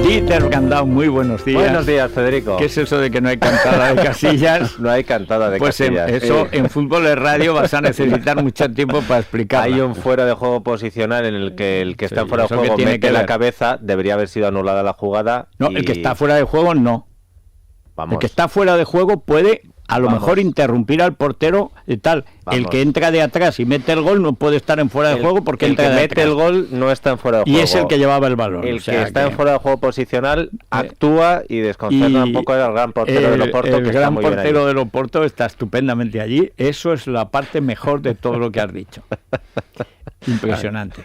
Peter Gandao, muy buenos días. Buenos días, Federico. ¿Qué es eso de que no hay cantada de Casillas? No hay cantada de Casillas. Pues eso en fútbol de radio vas a necesitar mucho tiempo para explicarlo. Hay un fuera de juego posicional en el que el que está en fuera de juego mete la cabeza, debería haber sido anulada la jugada. No, el que está fuera de juego no. Vamos. El que está fuera de juego puede a lo mejor interrumpir al portero y tal. Vamos. El que entra de atrás y mete el gol no puede estar en fuera de juego porque el entra que de mete atrás. El gol no está en fuera de juego. Y es el que llevaba el balón. El que está en fuera de juego posicional actúa y desconcerta un poco al gran portero del Oporto. El gran portero del Oporto está estupendamente allí. Eso es la parte mejor de todo lo que has dicho. Impresionante.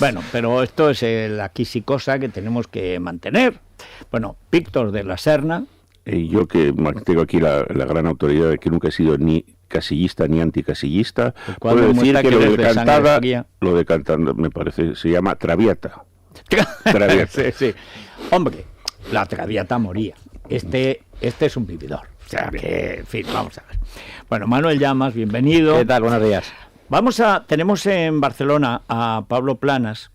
Bueno, pero esto es la quisicosa que tenemos que mantener. Bueno, Víctor de la Serna. Yo que tengo aquí la gran autoridad de que nunca he sido ni casillista ni anticasillista, puedo decir que lo de Cantada me parece, se llama Traviata. Sí, sí. Hombre, la Traviata moría. Este es un vividor. O sea que, en fin, vamos a ver. Bueno, Manuel Llamas, bienvenido. ¿Qué tal? Buenos días. Tenemos en Barcelona a Pablo Planas,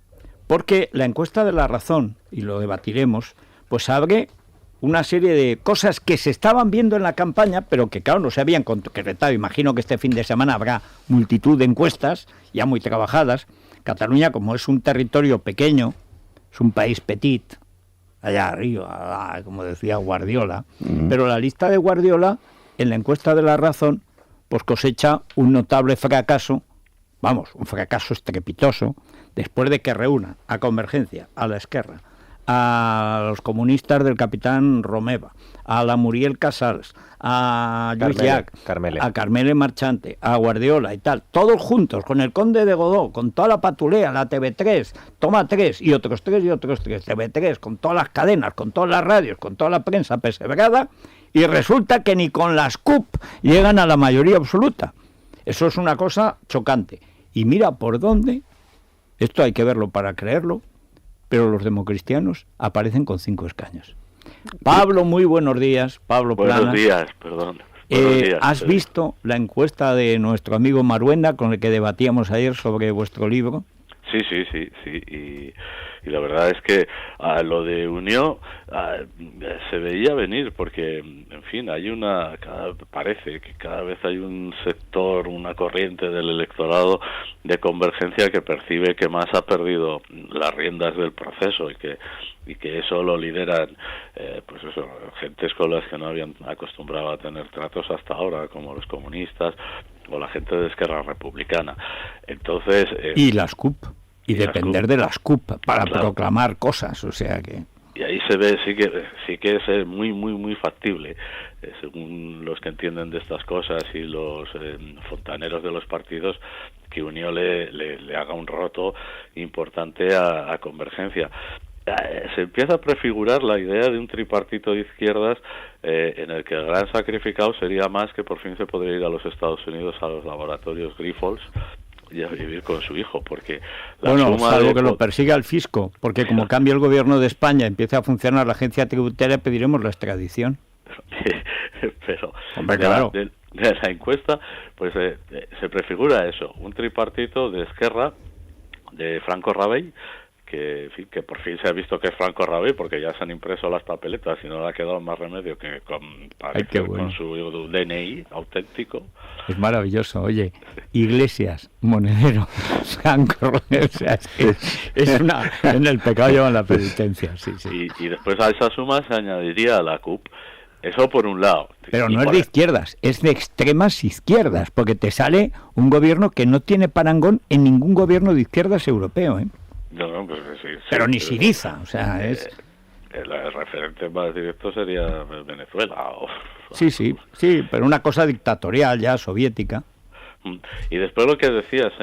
porque la encuesta de La Razón, y lo debatiremos, pues abre una serie de cosas que se estaban viendo en la campaña, pero que claro no se habían concretado. Imagino que este fin de semana habrá multitud de encuestas ya muy trabajadas. Cataluña, como es un territorio pequeño, es un país petit, allá arriba, como decía Guardiola, pero la lista de Guardiola, en la encuesta de La Razón, pues cosecha un notable fracaso, un fracaso estrepitoso, después de que reúna a Convergencia, a la Esquerra, a los comunistas del capitán Romeva, a la Muriel Casals, a Lluís Llach, a Carmele Marchante, a Guardiola y tal, todos juntos, con el conde de Godó, con toda la patulea, la TV3, Toma 3 y otros 3 y otros 3, TV3, con todas las cadenas, con todas las radios, con toda la prensa perseverada, y resulta que ni con las CUP llegan a la mayoría absoluta. Eso es una cosa chocante. Y mira por dónde, esto hay que verlo para creerlo, pero los democristianos aparecen con 5 escaños. Pablo, muy buenos días. Pablo Planas. Buenos días, perdón. ¿Has visto la encuesta de nuestro amigo Maruenda con el que debatíamos ayer sobre vuestro libro? Sí. Y la verdad es que lo de Unió se veía venir porque, en fin, parece que cada vez hay un sector, una corriente del electorado de Convergencia que percibe que más ha perdido las riendas del proceso y que eso lo lideran gentes con las que no habían acostumbrado a tener tratos hasta ahora, como los comunistas o la gente de Esquerra Republicana. Entonces y las CUP y depender de las CUP para proclamar cosas, o sea que... Y ahí se ve, sí que es muy factible, según los que entienden de estas cosas y los fontaneros de los partidos, que Unió le haga un roto importante a Convergencia. Se empieza a prefigurar la idea de un tripartito de izquierdas en el que el gran sacrificado sería más que por fin se podría ir a los Estados Unidos a los laboratorios Grifols y a vivir con su hijo, porque salvo que lo persiga el fisco, porque como cambia el gobierno de España, empieza a funcionar la agencia tributaria, pediremos la extradición. Pero hombre, claro, de la encuesta pues se prefigura eso, un tripartito de Esquerra, de Franco Rabell, que por fin se ha visto que es Franco Rabell, porque ya se han impreso las papeletas y no le ha quedado más remedio que con su DNI auténtico. Es maravilloso. Oye, Iglesias, Monedero, Franco, o sea, es una... En el pecado llevan la penitencia, sí. Y después a esa suma se añadiría la CUP. Eso por un lado. Pero no es de izquierdas, es de extremas izquierdas, porque te sale un gobierno que no tiene parangón en ningún gobierno de izquierdas europeo, ¿eh? No, pues sí, pero ni Syriza, o sea, es... El referente más directo sería Venezuela. Sí, pero una cosa dictatorial ya, soviética. Y después lo que decías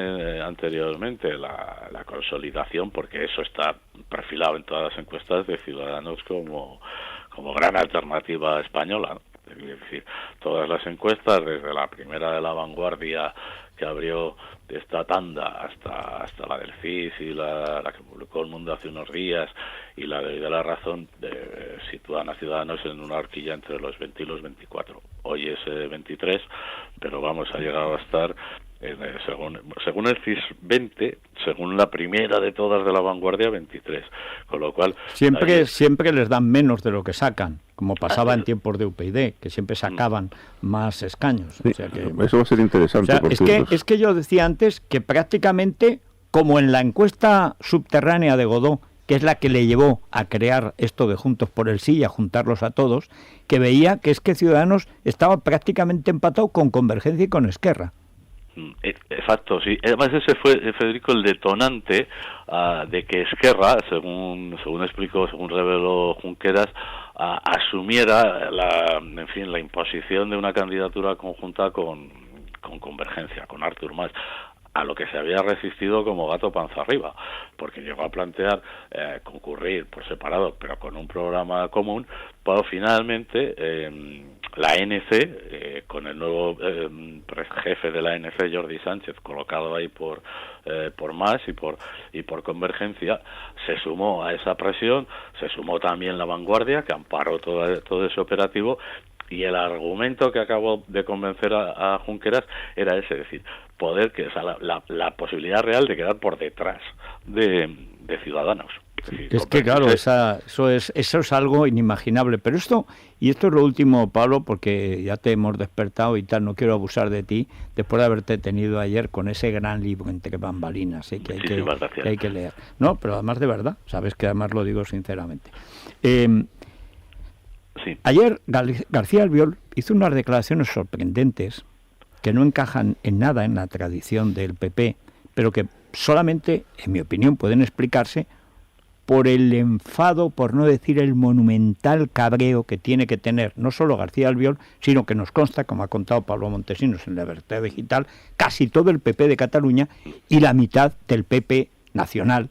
anteriormente, la consolidación, porque eso está perfilado en todas las encuestas de Ciudadanos como gran alternativa española, ¿no? Es decir, todas las encuestas, desde la primera de La Vanguardia que abrió esta tanda hasta la del CIS y la que publicó El Mundo hace unos días y la de La Razón, sitúan a Ciudadanos en una horquilla entre los 20 y los 24. Hoy es 23, pero ha llegado a estar según el CIS 20, según la primera de todas de la vanguardia 23, con lo cual siempre les dan menos de lo que sacan, como pasaba en tiempos de UPyD, que siempre sacaban más escaños. Sí, o sea que, eso va a ser interesante. Es que yo decía antes que prácticamente, como en la encuesta subterránea de Godó, que es la que le llevó a crear esto de Juntos por el Sí y a juntarlos a todos, que veía que es que Ciudadanos estaba prácticamente empatado con Convergencia y con Esquerra. Exacto, sí. Además ese fue, Federico, el detonante de que Esquerra, según explicó, según reveló Junqueras, asumiera la imposición de una candidatura conjunta con Convergencia, con Artur Mas, a lo que se había resistido como gato panza arriba, porque llegó a plantear concurrir por separado, pero con un programa común, pero finalmente la ANC, con el nuevo jefe de la ANC, Jordi Sánchez, colocado ahí por Mas y por Convergencia, se sumó a esa presión, se sumó también la Vanguardia, que amparó todo ese operativo, y el argumento que acabó de convencer a Junqueras era ese, es decir, poder que la posibilidad real de quedar por detrás de Ciudadanos. Es que claro, eso es algo inimaginable, pero esto es lo último, Pablo, porque ya te hemos despertado y tal, no quiero abusar de ti después de haberte tenido ayer con ese gran libro entre bambalinas, que hay que leer. No, pero además de verdad, sabes que además lo digo sinceramente. Sí. Ayer García Albiol hizo unas declaraciones sorprendentes que no encajan en nada en la tradición del PP, pero que solamente, en mi opinión, pueden explicarse por el enfado, por no decir el monumental cabreo que tiene que tener no solo García Albiol, sino que nos consta, como ha contado Pablo Montesinos en La Libertad Digital, casi todo el PP de Cataluña y la mitad del PP nacional,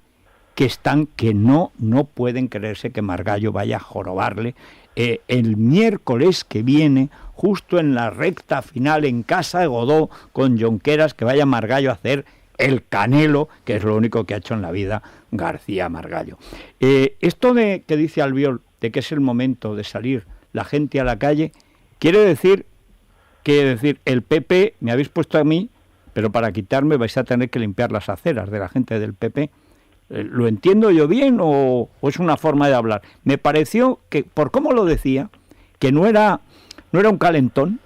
que no pueden creerse que Margallo vaya a jorobarle el miércoles que viene, justo en la recta final en casa de Godó, con Junqueras, que vaya Margallo a hacer el Canelo, que es lo único que ha hecho en la vida García Margallo. Esto de que dice Albiol, de que es el momento de salir la gente a la calle, quiere decir que el PP, me habéis puesto a mí, pero para quitarme vais a tener que limpiar las aceras de la gente del PP. ¿Lo entiendo yo bien o es una forma de hablar? Me pareció que, por cómo lo decía, que no era un calentón,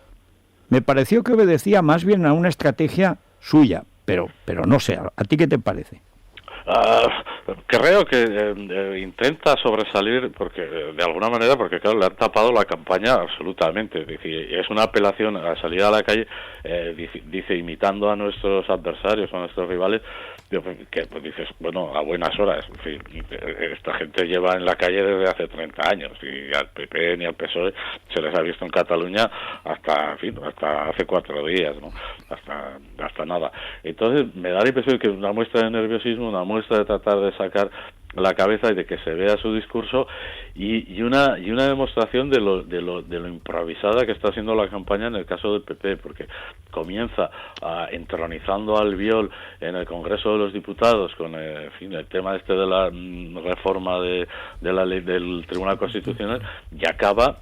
me pareció que obedecía más bien a una estrategia suya, pero no sé, ¿a ti qué te parece? Creo que intenta sobresalir porque de alguna manera, porque claro, le han tapado la campaña absolutamente. Es una apelación a salir a la calle, dice imitando a nuestros adversarios, a nuestros rivales, que pues dices, bueno, a buenas horas. En fin, esta gente lleva en la calle desde hace 30 años y al PP ni al PSOE se les ha visto en Cataluña hasta hace 4 días, ¿no? Hasta nada. Entonces me da la impresión que una muestra de nerviosismo, una muestra de tratar de sacar la cabeza y de que se vea su discurso y una demostración de lo improvisada que está haciendo la campaña en el caso del PP, porque comienza entronizando a Albiol en el Congreso de los Diputados con el tema de la reforma de la ley del Tribunal Constitucional y acaba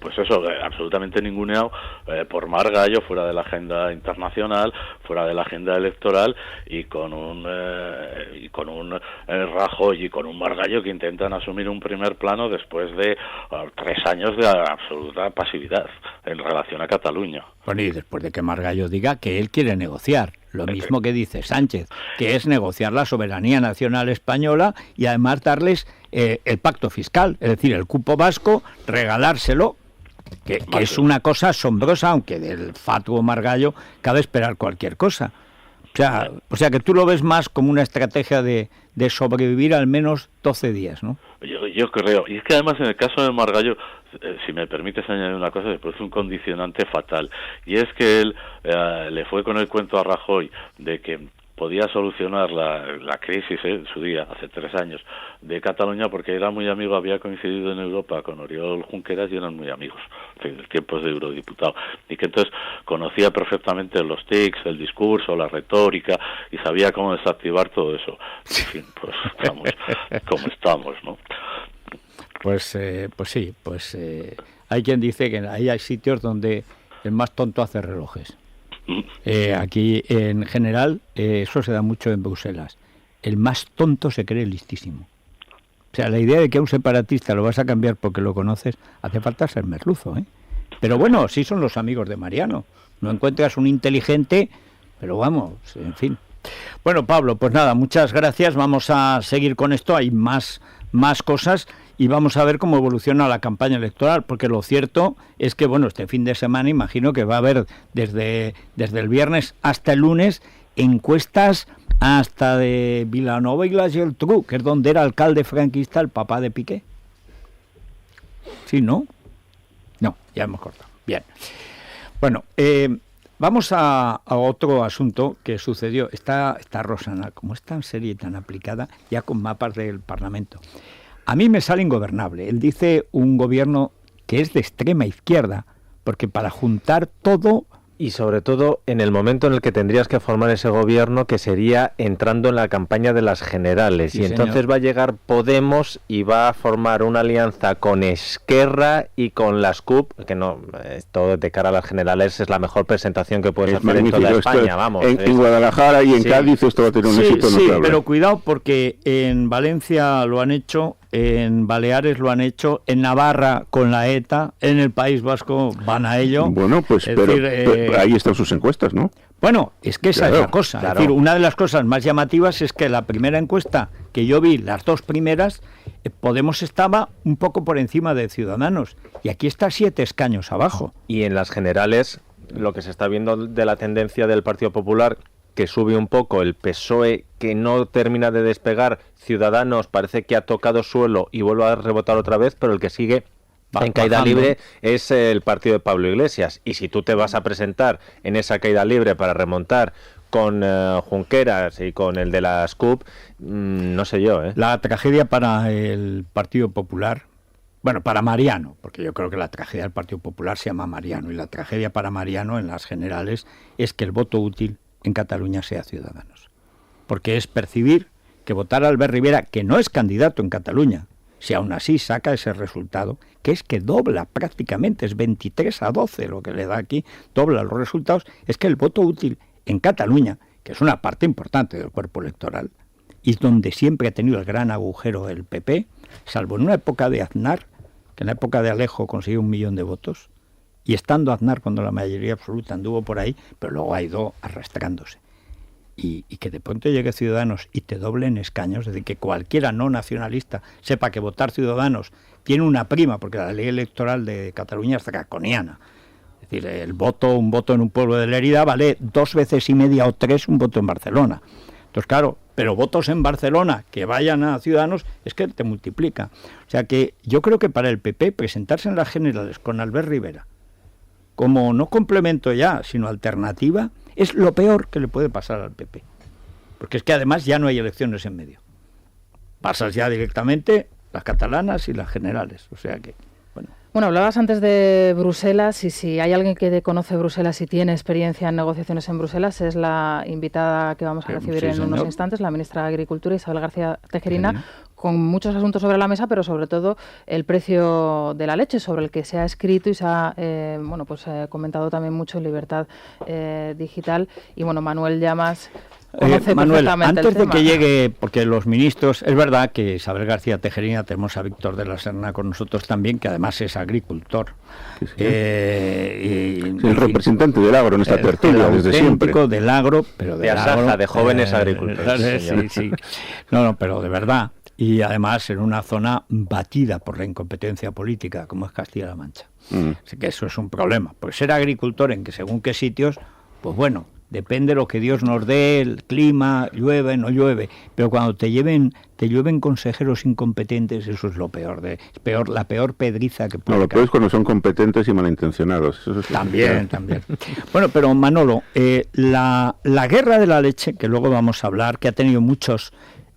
pues eso, absolutamente ninguneado por Margallo, fuera de la agenda internacional, fuera de la agenda electoral y con un Rajoy y con un Margallo que intentan asumir un primer plano después de 3 años de absoluta pasividad en relación a Cataluña. Bueno, y después de que Margallo diga que él quiere negociar, lo mismo que dice Sánchez, que es negociar la soberanía nacional española y además darles el pacto fiscal, es decir, el cupo vasco, regalárselo, que es una cosa asombrosa, aunque del fatuo Margallo cabe esperar cualquier cosa. O sea que tú lo ves más como una estrategia de sobrevivir al menos 12 días, ¿no? Yo creo, y es que además en el caso de Margallo, si me permites añadir una cosa, después un condicionante fatal, y es que él le fue con el cuento a Rajoy de que podía solucionar la crisis en su día, hace 3 años, de Cataluña, porque era muy amigo, había coincidido en Europa con Oriol Junqueras y eran muy amigos, en tiempos de eurodiputado, y que entonces conocía perfectamente los tics, el discurso, la retórica, y sabía cómo desactivar todo eso. En fin, pues estamos como estamos, ¿no? Pues sí, hay quien dice que ahí hay sitios donde el más tonto hace relojes. Aquí, en general, eso se da mucho en Bruselas. El más tonto se cree listísimo. O sea, la idea de que a un separatista lo vas a cambiar porque lo conoces, hace falta ser merluzo, ¿eh? Pero bueno, sí son los amigos de Mariano. No encuentras un inteligente, pero vamos, en fin. Bueno, Pablo, pues nada, muchas gracias. Vamos a seguir con esto. Hay más cosas y vamos a ver cómo evoluciona la campaña electoral, porque lo cierto es que, bueno, este fin de semana imagino que va a haber desde el viernes hasta el lunes encuestas hasta de Vilanova y la Geltrú, que es donde era alcalde franquista el papá de Piqué. ¿Sí, no? No, ya hemos cortado. Bien. Bueno, vamos a otro asunto que sucedió. Está Rosana, como es tan seria y tan aplicada, ya con mapas del Parlamento. A mí me sale ingobernable. Él dice un gobierno que es de extrema izquierda, porque para juntar todo... Y sobre todo en el momento en el que tendrías que formar ese gobierno, que sería entrando en la campaña de las generales. Sí, y entonces señor. Va a llegar Podemos y va a formar una alianza con Esquerra y con las CUP, que no, esto de cara a las generales es la mejor presentación que puedes hacer en toda España. Vamos, en Guadalajara y en Cádiz esto va a tener un éxito notable. Sí, pero cuidado porque en Valencia lo han hecho, en Baleares lo han hecho, en Navarra con la ETA, en el País Vasco van a ello. Bueno, pues pero ahí están sus encuestas, ¿no? Bueno, es que esa es la cosa. Claro. Es decir, una de las cosas más llamativas es que la primera encuesta que yo vi, las dos primeras, Podemos estaba un poco por encima de Ciudadanos. Y aquí está 7 escaños abajo. Y en las generales, lo que se está viendo de la tendencia del Partido Popular, que sube un poco, el PSOE que no termina de despegar, Ciudadanos parece que ha tocado suelo y vuelve a rebotar otra vez, pero el que sigue en caída libre es el partido de Pablo Iglesias. Y si tú te vas a presentar en esa caída libre para remontar con Junqueras y con el de las CUP, no sé yo, ¿eh? La tragedia para el Partido Popular, bueno, para Mariano, porque yo creo que la tragedia del Partido Popular se llama Mariano, y la tragedia para Mariano en las generales es que el voto útil en Cataluña sea Ciudadanos. Porque es percibir que votar a Albert Rivera, que no es candidato en Cataluña, si aún así saca ese resultado, que es que dobla prácticamente, es 23-12 lo que le da aquí, dobla los resultados, es que el voto útil en Cataluña, que es una parte importante del cuerpo electoral, y donde siempre ha tenido el gran agujero el PP, salvo en una época de Aznar, que en la época de Alejo consiguió 1 millón de votos, y estando Aznar cuando la mayoría absoluta anduvo por ahí, pero luego ha ido arrastrándose. Y que de pronto llegue Ciudadanos y te doblen escaños, es decir, que cualquiera no nacionalista sepa que votar Ciudadanos tiene una prima, porque la ley electoral de Cataluña es draconiana. Es decir, un voto en un pueblo de Lérida vale 2 veces y media o 3 un voto en Barcelona. Entonces, claro, pero votos en Barcelona que vayan a Ciudadanos es que te multiplica. O sea que yo creo que para el PP presentarse en las generales con Albert Rivera como no complemento ya, sino alternativa, es lo peor que le puede pasar al PP. Porque es que además ya no hay elecciones en medio. Pasas ya directamente las catalanas y las generales. O sea que, bueno. Bueno, hablabas antes de Bruselas, y si hay alguien que conoce Bruselas y tiene experiencia en negociaciones en Bruselas, es la invitada que vamos a recibir en unos instantes, la ministra de Agricultura, Isabel García Tejerina, con muchos asuntos sobre la mesa, pero sobre todo el precio de la leche, sobre el que se ha escrito y se ha comentado también mucho en Libertad Digital. Y bueno, Manuel Llamas conoce Manuel, antes de que llegue, porque los ministros, es verdad que Isabel García Tejerina, tenemos a Víctor de la Serna con nosotros también, que además es agricultor. Sí, sí. El representante del agro en esta tertulia desde siempre. Del agro, pero de Asaja, de jóvenes agricultores. Sí. No, pero de verdad. Y además en una zona batida por la incompetencia política, como es Castilla-La Mancha. Así que eso es un problema. Pues ser agricultor en que según qué sitios, pues bueno, depende de lo que Dios nos dé, el clima, llueve, no llueve, pero cuando te llueven consejeros incompetentes, eso es lo peor, la peor pedriza que puede caer. Lo peor es cuando son competentes y malintencionados. Eso es también. Bueno, pero Manolo, la guerra de la leche, que luego vamos a hablar, que ha tenido muchos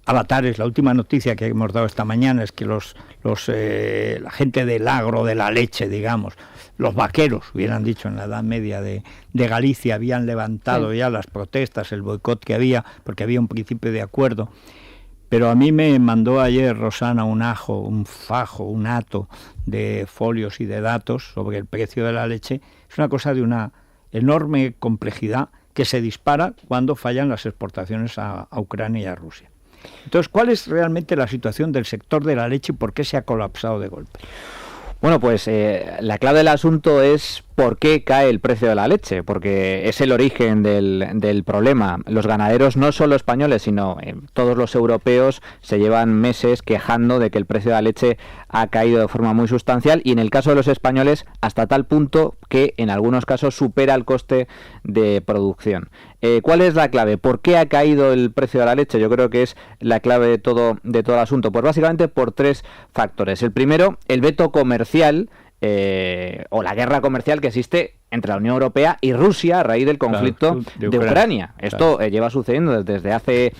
avatares, la última noticia que hemos dado esta mañana es que la gente del agro, de la leche, digamos, los vaqueros, hubieran dicho en la Edad Media de Galicia, habían levantado ya las protestas, el boicot que había, porque había un principio de acuerdo. Pero a mí me mandó ayer Rosana un fajo, un hato de folios y de datos sobre el precio de la leche. Es una cosa de una enorme complejidad que se dispara cuando fallan las exportaciones a Ucrania y a Rusia. Entonces, ¿cuál es realmente la situación del sector de la leche y por qué se ha colapsado de golpe? Bueno, pues la clave del asunto es por qué cae el precio de la leche, porque es el origen del problema. Los ganaderos, no solo españoles, sino todos los europeos, se llevan meses quejando de que el precio de la leche ha caído de forma muy sustancial y en el caso de los españoles hasta tal punto que en algunos casos supera el coste de producción. ¿Cuál es la clave? ¿Por qué ha caído el precio de la leche? Yo creo que es la clave de todo el asunto. Pues básicamente por 3 factores. El primero, el veto comercial o la guerra comercial que existe entre la Unión Europea y Rusia a raíz del conflicto de Ucrania. Esto lleva sucediendo desde hace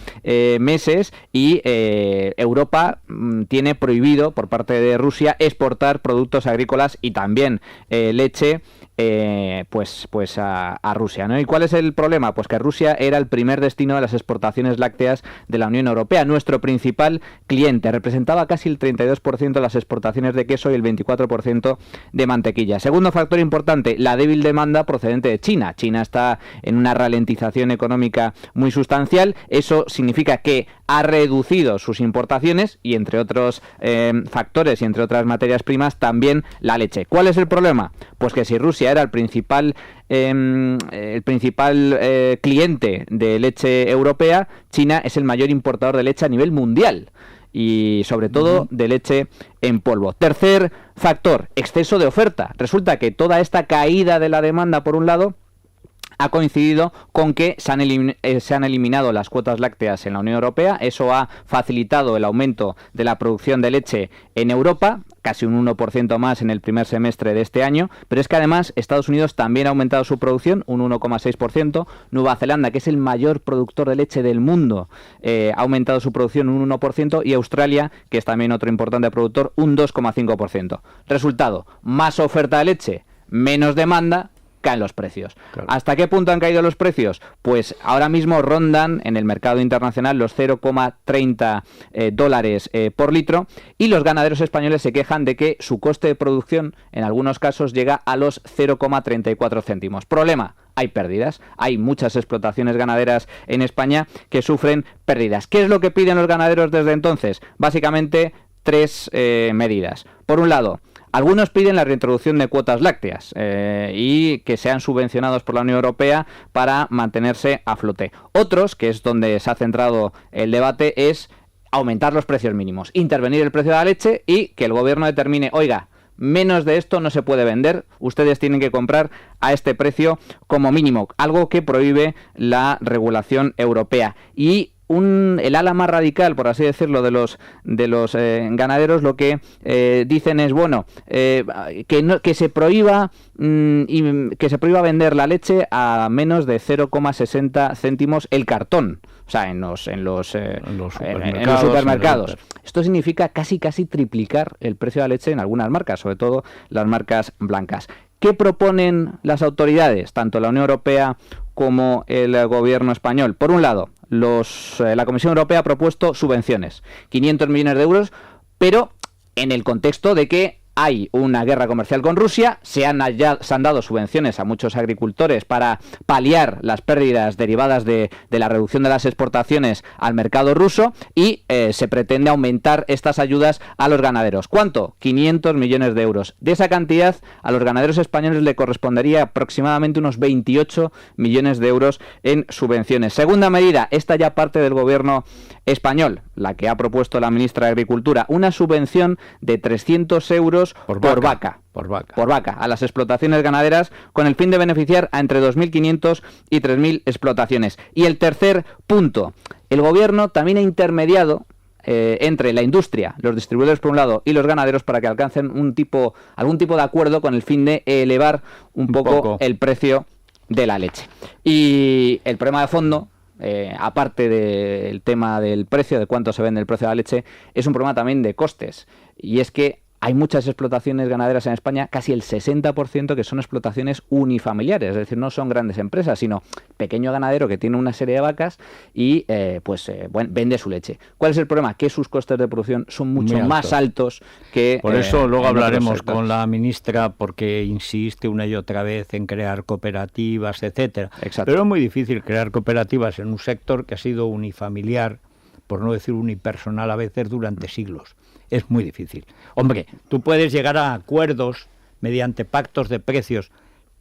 meses y Europa tiene prohibido por parte de Rusia exportar productos agrícolas y también leche pues a Rusia, ¿no? ¿Y cuál es el problema? Pues que Rusia era el primer destino de las exportaciones lácteas de la Unión Europea, nuestro principal cliente, representaba casi el 32% de las exportaciones de queso y el 24% de mantequilla. Segundo factor importante, la débil demanda procedente de China. China está en una ralentización económica muy sustancial, eso significa que ha reducido sus importaciones y entre otros factores y entre otras materias primas también la leche. ¿Cuál es el problema? Pues que si Rusia era el principal cliente de leche europea, China es el mayor importador de leche a nivel mundial y sobre todo de leche en polvo. Tercer factor, exceso de oferta. Resulta que toda esta caída de la demanda, por un lado, ha coincidido con que se han eliminado las cuotas lácteas en la Unión Europea. Eso ha facilitado el aumento de la producción de leche en Europa, casi un 1% más en el primer semestre de este año, pero es que además Estados Unidos también ha aumentado su producción un 1,6%, Nueva Zelanda, que es el mayor productor de leche del mundo, ha aumentado su producción un 1%, y Australia, que es también otro importante productor, un 2,5%. Resultado, más oferta de leche, menos demanda, caen los precios. Claro. ¿Hasta qué punto han caído los precios? Pues ahora mismo rondan en el mercado internacional los 0,30 dólares por litro, y los ganaderos españoles se quejan de que su coste de producción en algunos casos llega a los 0,34 céntimos. Problema: hay pérdidas. Hay muchas explotaciones ganaderas en España que sufren pérdidas. ¿Qué es lo que piden los ganaderos desde entonces? Básicamente 3 medidas. Por un lado, algunos piden la reintroducción de cuotas lácteas y que sean subvencionados por la Unión Europea para mantenerse a flote. Otros, que es donde se ha centrado el debate, es aumentar los precios mínimos, intervenir el precio de la leche y que el gobierno determine, oiga, menos de esto no se puede vender, ustedes tienen que comprar a este precio como mínimo, algo que prohíbe la regulación europea. Y el ala más radical, por así decirlo, de los ganaderos, lo que dicen es, bueno, que se prohíba vender la leche a menos de 0,60 céntimos el cartón. O sea, en los supermercados. Esto significa casi triplicar el precio de la leche en algunas marcas, sobre todo las marcas blancas. ¿Qué proponen las autoridades, tanto la Unión Europea como el gobierno español? Por un lado, la Comisión Europea ha propuesto subvenciones, 500 millones de euros, pero en el contexto de que hay una guerra comercial con Rusia, se han dado subvenciones a muchos agricultores para paliar las pérdidas derivadas de la reducción de las exportaciones al mercado ruso y se pretende aumentar estas ayudas a los ganaderos. ¿Cuánto? 500 millones de euros. De esa cantidad, a los ganaderos españoles le correspondería aproximadamente unos 28 millones de euros en subvenciones. Segunda medida, esta ya parte del gobierno español, la que ha propuesto la ministra de Agricultura, una subvención de 300 euros por vaca a las explotaciones ganaderas, con el fin de beneficiar a entre 2.500 y 3.000 explotaciones. Y el tercer punto, el gobierno también ha intermediado entre la industria, los distribuidores por un lado y los ganaderos para que alcancen algún tipo de acuerdo con el fin de elevar un poco el precio de la leche. Y el problema de fondo, aparte del tema del precio, de cuánto se vende el precio de la leche, es un problema también de costes. Y es que hay muchas explotaciones ganaderas en España, casi el 60% que son explotaciones unifamiliares, es decir, no son grandes empresas, sino pequeño ganadero que tiene una serie de vacas y vende su leche. ¿Cuál es el problema? Que sus costes de producción son mucho más altos que... Por eso luego hablaremos con la ministra, porque insiste una y otra vez en crear cooperativas, etcétera. Exacto. Pero es muy difícil crear cooperativas en un sector que ha sido unifamiliar, por no decir unipersonal a veces, durante siglos. Es muy difícil. Hombre, tú puedes llegar a acuerdos mediante pactos de precios,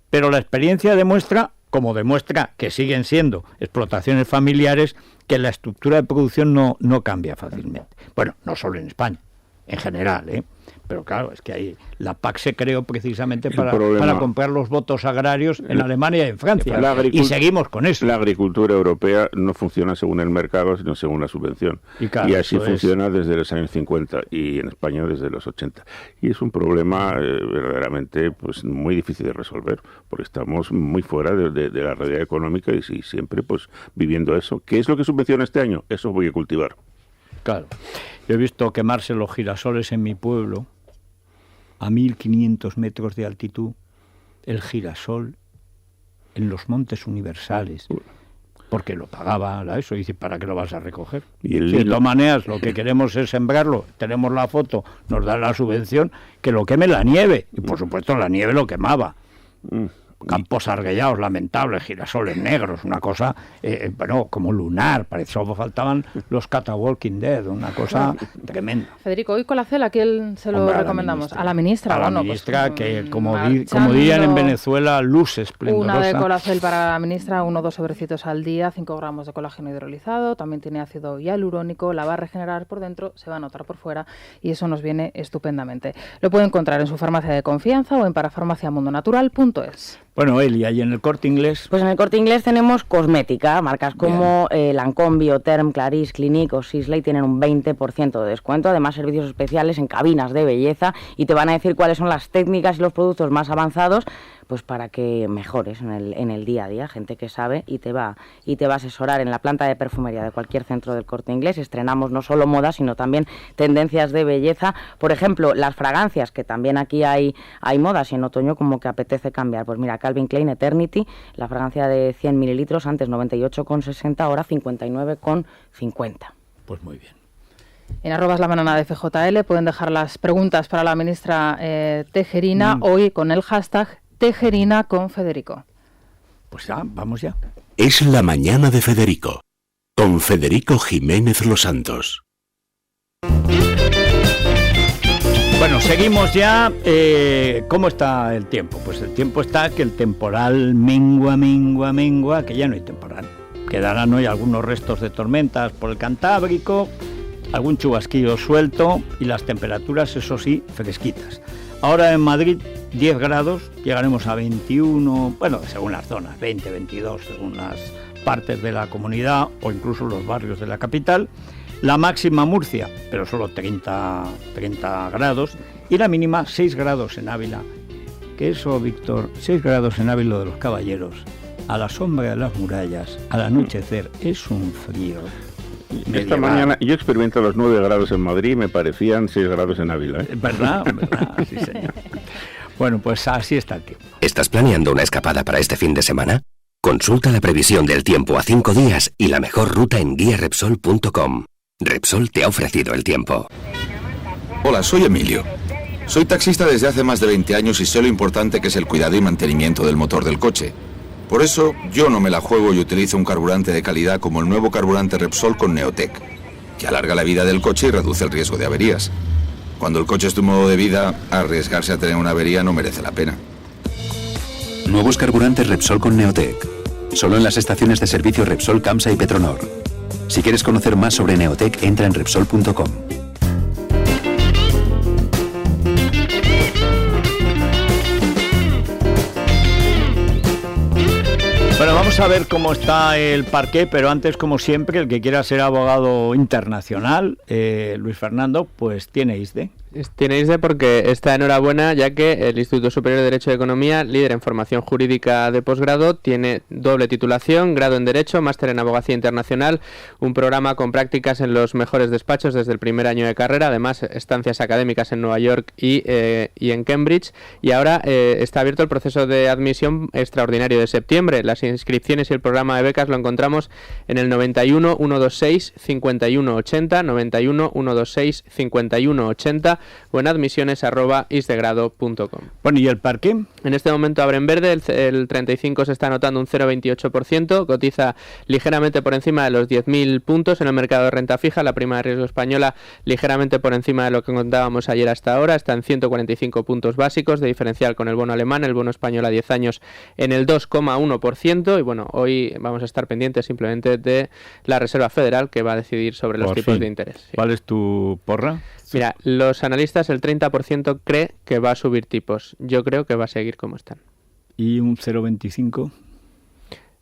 pero la experiencia demuestra, como demuestra que siguen siendo explotaciones familiares, que la estructura de producción no cambia fácilmente. Bueno, no solo en España, en general, ¿eh? Pero claro, es que ahí la PAC se creó precisamente para comprar los votos agrarios en Alemania y en Francia. Y seguimos con eso. La agricultura europea no funciona según el mercado, sino según la subvención. Y así funciona desde los años 50 y en España desde los 80. Y es un problema verdaderamente muy difícil de resolver, porque estamos muy fuera de la realidad económica y siempre viviendo eso. ¿Qué es lo que subvenciona este año? Eso voy a cultivar. Claro. Yo he visto quemarse los girasoles en mi pueblo a 1.500 metros de altitud, el girasol en los Montes Universales, porque lo pagaba eso, y dice, ¿para qué lo vas a recoger? Y de todas maneras, lo que queremos es sembrarlo, tenemos la foto, nos dan la subvención, que lo queme la nieve, y por supuesto la nieve lo quemaba. Campos arguellados, lamentables, girasoles negros, una cosa, como lunar, solo faltaban los Catawalking Dead, una cosa tremenda. Federico, hoy con la CEL, ¿a quién se lo recomendamos? A la ministra. A la ministra, que como dirían en Venezuela, luz esplendorosa. Una de Colacel para la ministra, 1 o 2 sobrecitos al día, 5 gramos de colágeno hidrolizado, también tiene ácido hialurónico, la va a regenerar por dentro, se va a notar por fuera, y eso nos viene estupendamente. Lo puede encontrar en su farmacia de confianza o en parafarmaciamundonatural.es. Bueno, Elia, ¿y en el Corte Inglés? Pues en el Corte Inglés tenemos cosmética, marcas como Lancôme, Bioterm, Clarins, Clinique o Sisley tienen un 20% de descuento, además servicios especiales en cabinas de belleza, y te van a decir cuáles son las técnicas y los productos más avanzados, pues para que mejores en el día a día, gente que sabe y te va a asesorar. En la planta de perfumería de cualquier centro del Corte Inglés estrenamos no solo moda, sino también tendencias de belleza. Por ejemplo, las fragancias, que también aquí hay modas y en otoño como que apetece cambiar. Pues mira, Calvin Klein Eternity, la fragancia de 100 mililitros, antes 98,60, ahora 59,50. Pues muy bien. En @labanana de FJL pueden dejar las preguntas para la ministra Tejerina, hoy con el hashtag Tejerina con Federico. Pues ya, vamos ya. Es la mañana de Federico, con Federico Jiménez Los Santos. Bueno, seguimos ya. ¿Cómo está el tiempo? Pues el tiempo está que el temporal mengua, que ya no hay temporal. Quedarán hoy algunos restos de tormentas por el Cantábrico, algún chubasquillo suelto y las temperaturas, eso sí, fresquitas. Ahora en Madrid 10 grados, llegaremos a 21, bueno, según las zonas, 20, 22, según las partes de la comunidad o incluso los barrios de la capital. La máxima Murcia, pero solo 30 grados, y la mínima 6 grados en Ávila. Que eso, Víctor, 6 grados en Ávila de los Caballeros, a la sombra de las murallas, al anochecer, es un frío. Esta mañana yo experimento los 9 grados en Madrid y me parecían 6 grados en Ávila. ¿Verdad? Sí, señor. Bueno, pues así está el tiempo. ¿Estás planeando una escapada para este fin de semana? Consulta la previsión del tiempo a 5 días y la mejor ruta en guiarepsol.com. Repsol te ha ofrecido el tiempo. Hola, soy Emilio. Soy taxista desde hace más de 20 años y sé lo importante que es el cuidado y mantenimiento del motor del coche. Por eso, yo no me la juego y utilizo un carburante de calidad como el nuevo carburante Repsol con Neotec, que alarga la vida del coche y reduce el riesgo de averías. Cuando el coche es tu modo de vida, arriesgarse a tener una avería no merece la pena. Nuevos carburantes Repsol con Neotec. Solo en las estaciones de servicio Repsol, Camsa y Petronor. Si quieres conocer más sobre Neotec, entra en Repsol.com. Bueno, vamos a ver cómo está el parqué, pero antes, como siempre, el que quiera ser abogado internacional, Luis Fernando, pues tiene ISDE. Tenéis porque está enhorabuena, ya que el Instituto Superior de Derecho de Economía, líder en formación jurídica de posgrado, tiene doble titulación, grado en Derecho, máster en Abogacía Internacional, un programa con prácticas en los mejores despachos desde el primer año de carrera, además estancias académicas en Nueva York y en Cambridge, y ahora está abierto el proceso de admisión extraordinario de septiembre. Las inscripciones y el programa de becas lo encontramos en el 91 126 51 80, 91 126 51 80 o en admisiones@isdegrado.com. Bueno, ¿y el parque? En este momento abre en verde, el 35 se está anotando un 0,28%, cotiza ligeramente por encima de los 10.000 puntos en el mercado de renta fija, la prima de riesgo española ligeramente por encima de lo que contábamos ayer hasta ahora, está en 145 puntos básicos de diferencial con el bono alemán, el bono español a 10 años en el 2,1%, y bueno, hoy vamos a estar pendientes simplemente de la Reserva Federal, que va a decidir sobre los tipos de interés. Sí. ¿Cuál es tu porra? Mira, los analistas, el 30% cree que va a subir tipos. Yo creo que va a seguir como están. ¿Y un 0,25?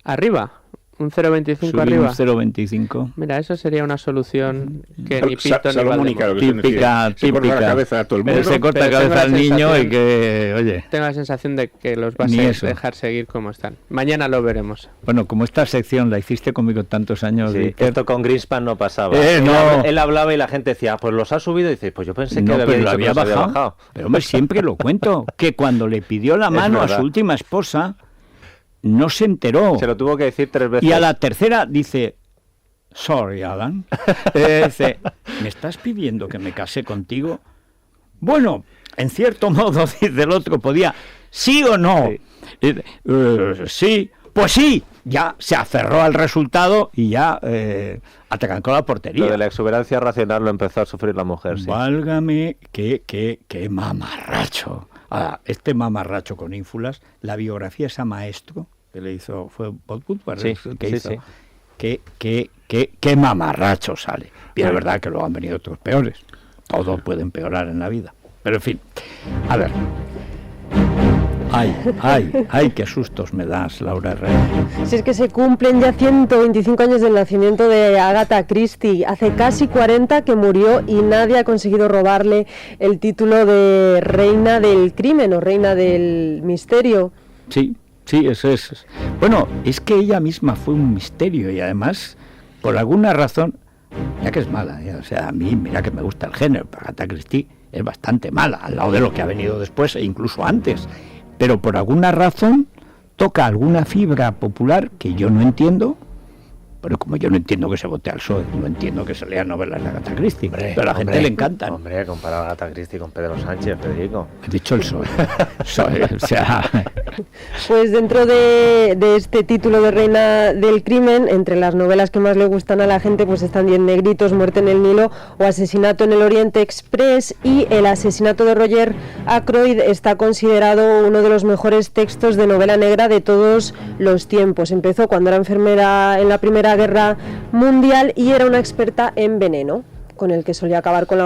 ¿Arriba? ¿Un 0,25 subir arriba? Un 0,25. Mira, eso sería una solución que ni pito ni Valdemoro. Típica. Se corta la cabeza a todo el mundo. Se corta la cabeza al niño y que, oye... Tengo la sensación de que los va a dejar seguir como están. Mañana lo veremos. Bueno, como esta sección la hiciste conmigo tantos años... Sí, esto con Greenspan no pasaba. Él hablaba y la gente decía, pues los ha subido, y dice, pues yo pensé que lo había bajado. Pero hombre, siempre lo cuento, que cuando le pidió la mano a su última esposa... No se enteró. Se lo tuvo que decir 3 veces. Y a la tercera dice, sorry, Alan. Dice, ¿me estás pidiendo que me case contigo? Bueno, en cierto modo, dice el otro, podía, ¿sí o no? Sí, sí, pues sí. Ya se aferró al resultado y ya atrancó la portería. Lo de la exuberancia racional lo empezó a sufrir la mujer, sí. Válgame, qué mamarracho. Ahora, este mamarracho con ínfulas, la biografía esa maestro que le hizo, fue Botwood, el que hizo. Sí. Qué mamarracho sale. Y es verdad que luego han venido otros peores. Todos pueden empeorar en la vida. Pero en fin, a ver. Ay, qué sustos me das, Laura Herrera. Si es que se cumplen ya 125 años del nacimiento de Agatha Christie. Hace casi 40 que murió y nadie ha conseguido robarle el título de reina del crimen o reina del misterio. Sí, eso es. Bueno, es que ella misma fue un misterio y además, por alguna razón, ya que es mala, o sea, a mí, mira que me gusta el género, pero Agatha Christie es bastante mala, al lado de lo que ha venido después e incluso antes. Pero por alguna razón toca alguna fibra popular que yo no entiendo, pero como yo no entiendo que se vote al PSOE, no entiendo que se lea novelas de Agatha Christie, pero a la gente le encantan. Hombre, comparar a Agatha Christie con Pedro Sánchez, Federico. He dicho el PSOE. O sea... Pues dentro de este título de reina del crimen, entre las novelas que más le gustan a la gente, pues están 10 negritos, Muerte en el Nilo o Asesinato en el Oriente Express, y El asesinato de Roger Ackroyd está considerado uno de los mejores textos de novela negra de todos los tiempos. Empezó cuando era enfermera en la Primera Guerra Mundial y era una experta en veneno, con el que solía acabar con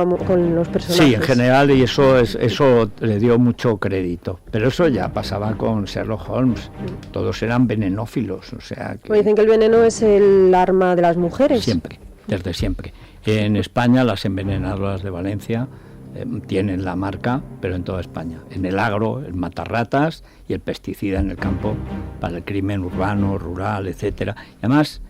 los personajes. Sí, en general, y eso le dio mucho crédito. Pero eso ya pasaba con Sherlock Holmes. Todos eran venenófilos, o sea que... Dicen que el veneno es el arma de las mujeres. Siempre, desde siempre. En España las envenenadoras de Valencia tienen la marca, pero en toda España. En el agro, el matarratas y el pesticida en el campo para el crimen urbano, rural, etcétera. Y además,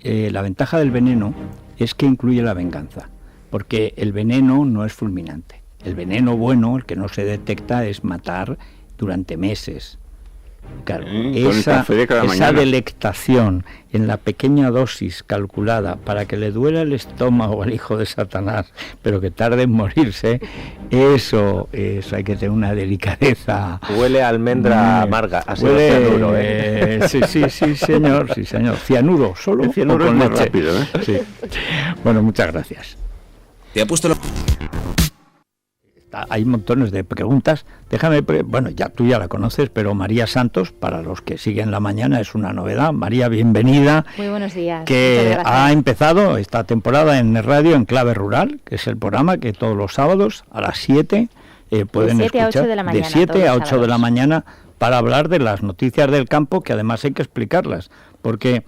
la ventaja del veneno es que incluye la venganza. Porque el veneno no es fulminante. El veneno bueno, el que no se detecta, es matar durante meses. Claro, esa delectación en la pequeña dosis calculada para que le duela el estómago al hijo de Satanás, pero que tarde en morirse, eso hay que tener una delicadeza. Huele a almendra amarga, así huele, cianuro, sí, señor. Cianuro, solo el cianuro con es más leche. rápido, Sí. Bueno, muchas gracias. Te ha puesto Hay montones de preguntas. Bueno, tú ya la conoces, pero María Santos, para los que siguen La Mañana, es una novedad. María, bienvenida. Muy buenos días. Que ha empezado esta temporada en el radio en Clave Rural, que es el programa que todos los sábados a las 7 pueden de 7 escuchar. A 8 de la mañana, de 7 a 8 de la mañana, para hablar de las noticias del campo, que además hay que explicarlas, porque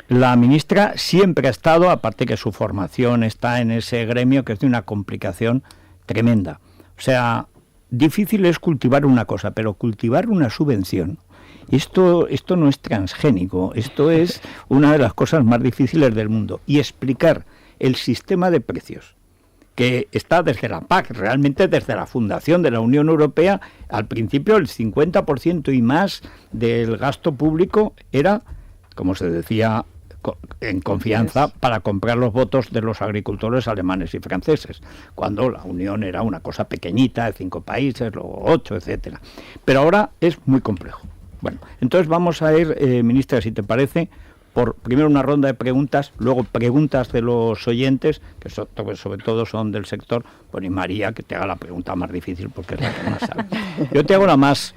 la ministra siempre ha estado, aparte que su formación está en ese gremio, que es de una complicación tremenda. O sea, difícil es cultivar una cosa, pero cultivar una subvención, esto no es transgénico, esto es una de las cosas más difíciles del mundo. Y explicar el sistema de precios, que está desde la PAC, realmente desde la fundación de la Unión Europea, al principio el 50% y más del gasto público era, como se decía en confianza, para comprar los votos de los agricultores alemanes y franceses, cuando la Unión era una cosa pequeñita, de 5 países, luego 8, etcétera. Pero ahora es muy complejo. Bueno, entonces vamos a ir, ministra, si te parece, por primero una ronda de preguntas, luego preguntas de los oyentes, que sobre todo son del sector. Bueno, y María, que te haga la pregunta más difícil, porque es la que más sabe. Yo te hago la más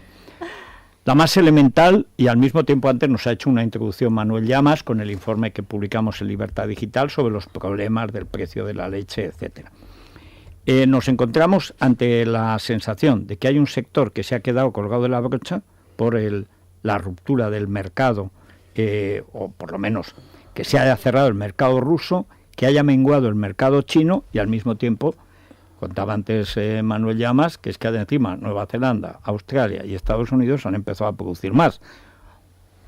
elemental, y al mismo tiempo antes nos ha hecho una introducción Manuel Llamas con el informe que publicamos en Libertad Digital sobre los problemas del precio de la leche, etcétera. Nos encontramos ante la sensación de que hay un sector que se ha quedado colgado de la brocha por la ruptura del mercado, o por lo menos que se haya cerrado el mercado ruso, que haya menguado el mercado chino, y al mismo tiempo, contaba antes Manuel Llamas, que es que encima Nueva Zelanda, Australia y Estados Unidos han empezado a producir más.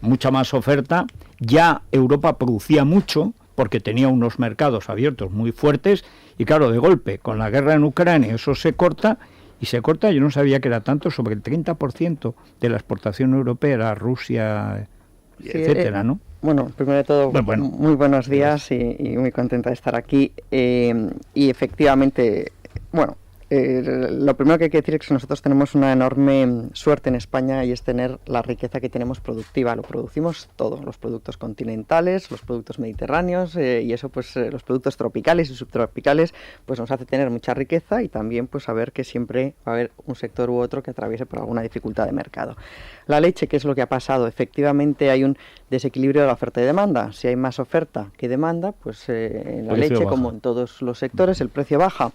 Mucha más oferta. Ya Europa producía mucho porque tenía unos mercados abiertos muy fuertes, y claro, de golpe, con la guerra en Ucrania, eso se corta. Y se corta, yo no sabía que era tanto, sobre el 30% de la exportación europea era Rusia, etcétera, ¿no? Bueno, primero de todo, muy buenos días y muy contenta de estar aquí. Y efectivamente, bueno, lo primero que hay que decir es que nosotros tenemos una enorme suerte en España, y es tener la riqueza que tenemos productiva. Lo producimos todo, los productos continentales, los productos mediterráneos, y eso, pues los productos tropicales y subtropicales, pues nos hace tener mucha riqueza, y también pues saber que siempre va a haber un sector u otro que atraviese por alguna dificultad de mercado. La leche, ¿qué es lo que ha pasado? Efectivamente hay un desequilibrio de la oferta y demanda. Si hay más oferta que demanda, pues en la leche, como en todos los sectores, el precio baja.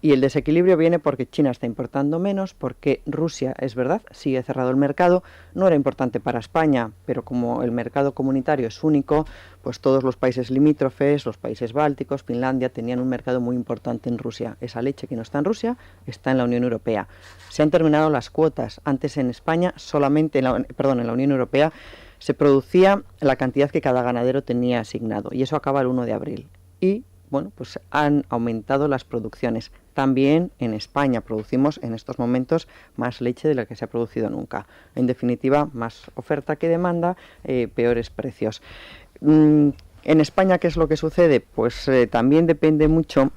Y el desequilibrio viene porque China está importando menos, porque Rusia, es verdad, sigue cerrado el mercado. No era importante para España, pero como el mercado comunitario es único, pues todos los países limítrofes, los países bálticos, Finlandia, tenían un mercado muy importante en Rusia. Esa leche que no está en Rusia está en la Unión Europea. Se han terminado las cuotas. Antes en España, solamente en la Unión Europea, se producía la cantidad que cada ganadero tenía asignado, y eso acaba el 1 de abril. Y bueno, pues han aumentado las producciones. También en España producimos en estos momentos más leche de la que se ha producido nunca. En definitiva, más oferta que demanda, peores precios. En España, ¿qué es lo que sucede? Pues también depende mucho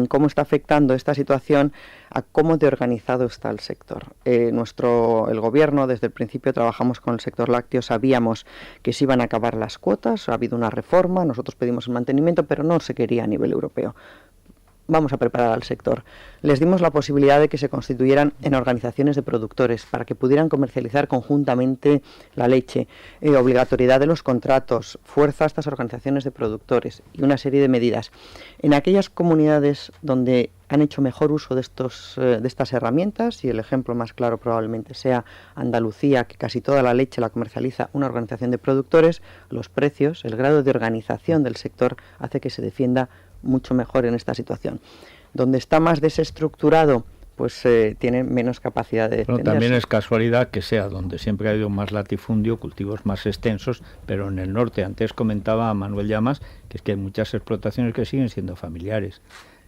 cómo está afectando esta situación a cómo de organizado está el sector. El gobierno, desde el principio trabajamos con el sector lácteo, sabíamos que se iban a acabar las cuotas, ha habido una reforma, nosotros pedimos el mantenimiento, pero no se quería a nivel europeo. Vamos a preparar al sector. Les dimos la posibilidad de que se constituyeran en organizaciones de productores para que pudieran comercializar conjuntamente la leche, obligatoriedad de los contratos, fuerza a estas organizaciones de productores y una serie de medidas. En aquellas comunidades donde han hecho mejor uso de estas herramientas, y el ejemplo más claro probablemente sea Andalucía, que casi toda la leche la comercializa una organización de productores, los precios, el grado de organización del sector hace que se defienda mucho mejor en esta situación. Donde está más desestructurado, pues tiene menos capacidad de defenderse. También es casualidad que sea donde siempre ha habido más latifundio, cultivos más extensos, pero en el norte, antes comentaba Manuel Llamas, que es que hay muchas explotaciones que siguen siendo familiares,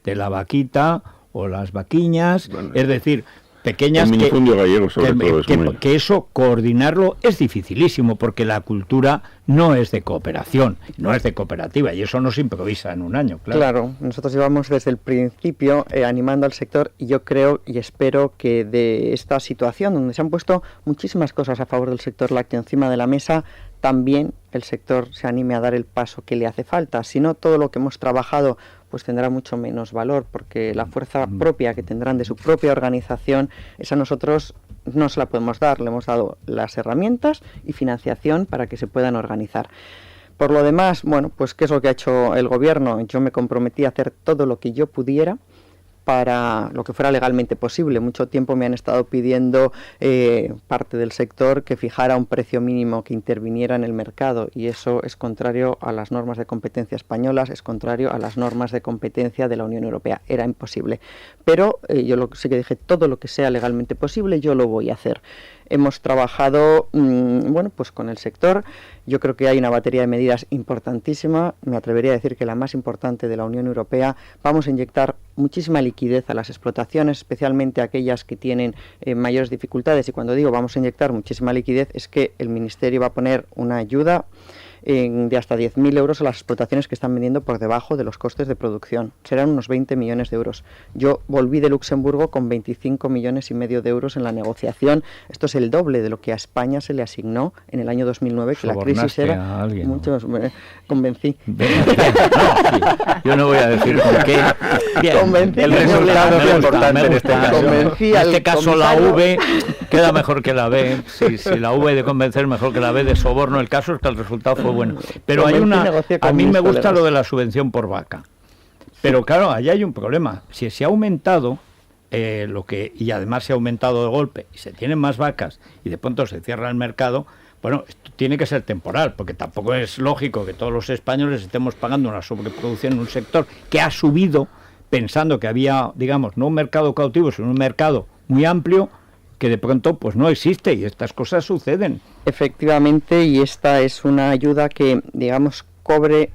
de la vaquita o las vaquiñas, es decir, pequeñas, el minifundio gallego sobre todo que eso coordinarlo es dificilísimo, porque la cultura no es de cooperación, no es de cooperativa, y eso no se improvisa en un año. Claro, nosotros llevamos desde el principio animando al sector, y yo creo y espero que de esta situación donde se han puesto muchísimas cosas a favor del sector lácteo encima de la mesa, también el sector se anime a dar el paso que le hace falta. Si no, todo lo que hemos trabajado pues tendrá mucho menos valor, porque la fuerza propia que tendrán de su propia organización, esa nosotros no se la podemos dar. Le hemos dado las herramientas y financiación para que se puedan organizar. Por lo demás, bueno, pues ¿qué es lo que ha hecho el gobierno? Yo me comprometí a hacer todo lo que yo pudiera para lo que fuera legalmente posible. Mucho tiempo me han estado pidiendo parte del sector que fijara un precio mínimo que interviniera en el mercado, y eso es contrario a las normas de competencia españolas, es contrario a las normas de competencia de la Unión Europea. Era imposible. Pero yo sí que dije, todo lo que sea legalmente posible yo lo voy a hacer. Hemos trabajado pues con el sector. Yo creo que hay una batería de medidas importantísima. Me atrevería a decir que la más importante de la Unión Europea. Vamos a inyectar muchísima liquidez a las explotaciones, especialmente aquellas que tienen mayores dificultades. Y cuando digo vamos a inyectar muchísima liquidez, es que el Ministerio va a poner una ayuda de hasta 10.000 euros a las explotaciones que están vendiendo por debajo de los costes de producción. Serán unos 20 millones de euros. Yo volví de Luxemburgo con 25 millones y medio de euros en la negociación. Esto es el doble de lo que a España se le asignó en el año 2009, que la crisis era... Muchos me convencí. Yo no voy a decir con qué. Convencí. El resultado es importante en este caso. En este caso la V queda mejor que la B. Si la V de convencer mejor que la B de soborno, el caso es que el resultado fue bueno. Pero hay a mí me gusta lo de la subvención por vaca. Pero claro, allá hay un problema. Si se ha aumentado y además se ha aumentado de golpe y se tienen más vacas y de pronto se cierra el mercado, bueno, esto tiene que ser temporal, porque tampoco es lógico que todos los españoles estemos pagando una sobreproducción en un sector que ha subido pensando que había, digamos, no un mercado cautivo, sino un mercado muy amplio, que de pronto pues no existe, y estas cosas suceden. Efectivamente, y esta es una ayuda que, digamos, cubren,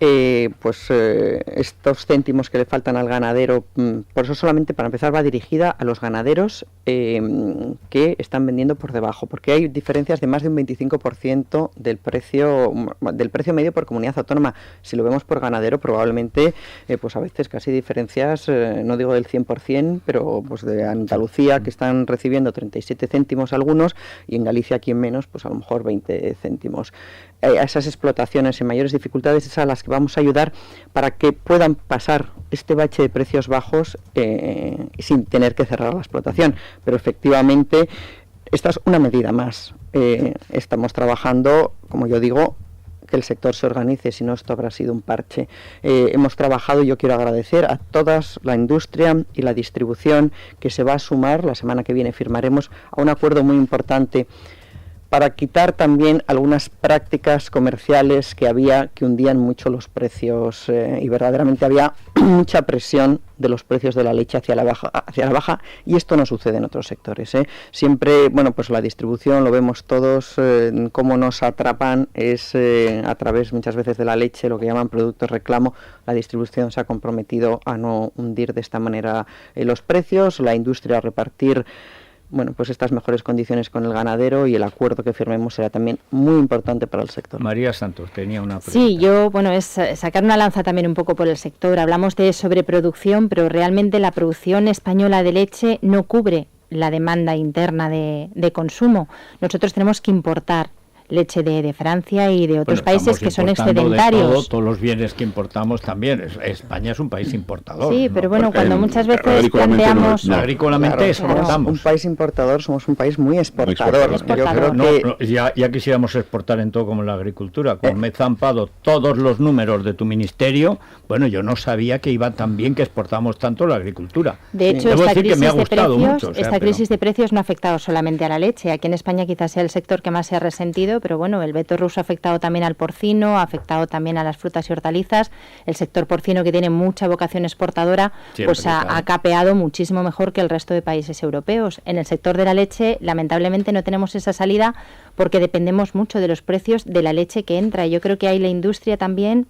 estos céntimos que le faltan al ganadero. Por eso solamente, para empezar, va dirigida a los ganaderos que están vendiendo por debajo, porque hay diferencias de más de un 25% del precio medio por comunidad autónoma. Si lo vemos por ganadero, probablemente pues a veces casi diferencias, no digo del 100%, pero pues de Andalucía, que están recibiendo 37 céntimos algunos, y en Galicia, quien menos, pues a lo mejor 20 céntimos. A esas explotaciones en mayores dificultades es a las que vamos a ayudar para que puedan pasar este bache de precios bajos sin tener que cerrar la explotación. Pero efectivamente esta es una medida más. Estamos trabajando, como yo digo, que el sector se organice, si no esto habrá sido un parche. Hemos trabajado, yo quiero agradecer a toda la industria y la distribución que se va a sumar. La semana que viene firmaremos a un acuerdo muy importante para quitar también algunas prácticas comerciales que hundían mucho los precios, y verdaderamente había mucha presión de los precios de la leche hacia la baja, y esto no sucede en otros sectores. Siempre, pues la distribución, lo vemos todos, cómo nos atrapan es a través muchas veces de la leche, lo que llaman productos reclamo. La distribución se ha comprometido a no hundir de esta manera los precios, la industria a repartir pues estas mejores condiciones con el ganadero, y el acuerdo que firmemos será también muy importante para el sector. María Santos tenía una pregunta. Sí, es sacar una lanza también un poco por el sector. Hablamos de sobreproducción, pero realmente la producción española de leche no cubre la demanda interna de consumo. Nosotros tenemos que importar leche de Francia y de otros países que son excedentarios. Todos los bienes que importamos también. España es un país importador. Sí, pero cuando muchas veces planteamos... Agrícolamente exportamos. Un país importador, somos un país muy exportador. Yo creo que ya quisiéramos exportar en todo como en la agricultura. Como me he zampado todos los números de tu ministerio, yo no sabía que iba tan bien que exportamos tanto la agricultura. De hecho, esta crisis de precios no ha afectado solamente a la leche. Aquí en España quizás sea el sector que más se ha resentido, pero el veto ruso ha afectado también al porcino, ha afectado también a las frutas y hortalizas. El sector porcino, que tiene mucha vocación exportadora, ha capeado muchísimo mejor que el resto de países europeos. En el sector de la leche, lamentablemente, no tenemos esa salida porque dependemos mucho de los precios de la leche que entra. Y yo creo que ahí la industria también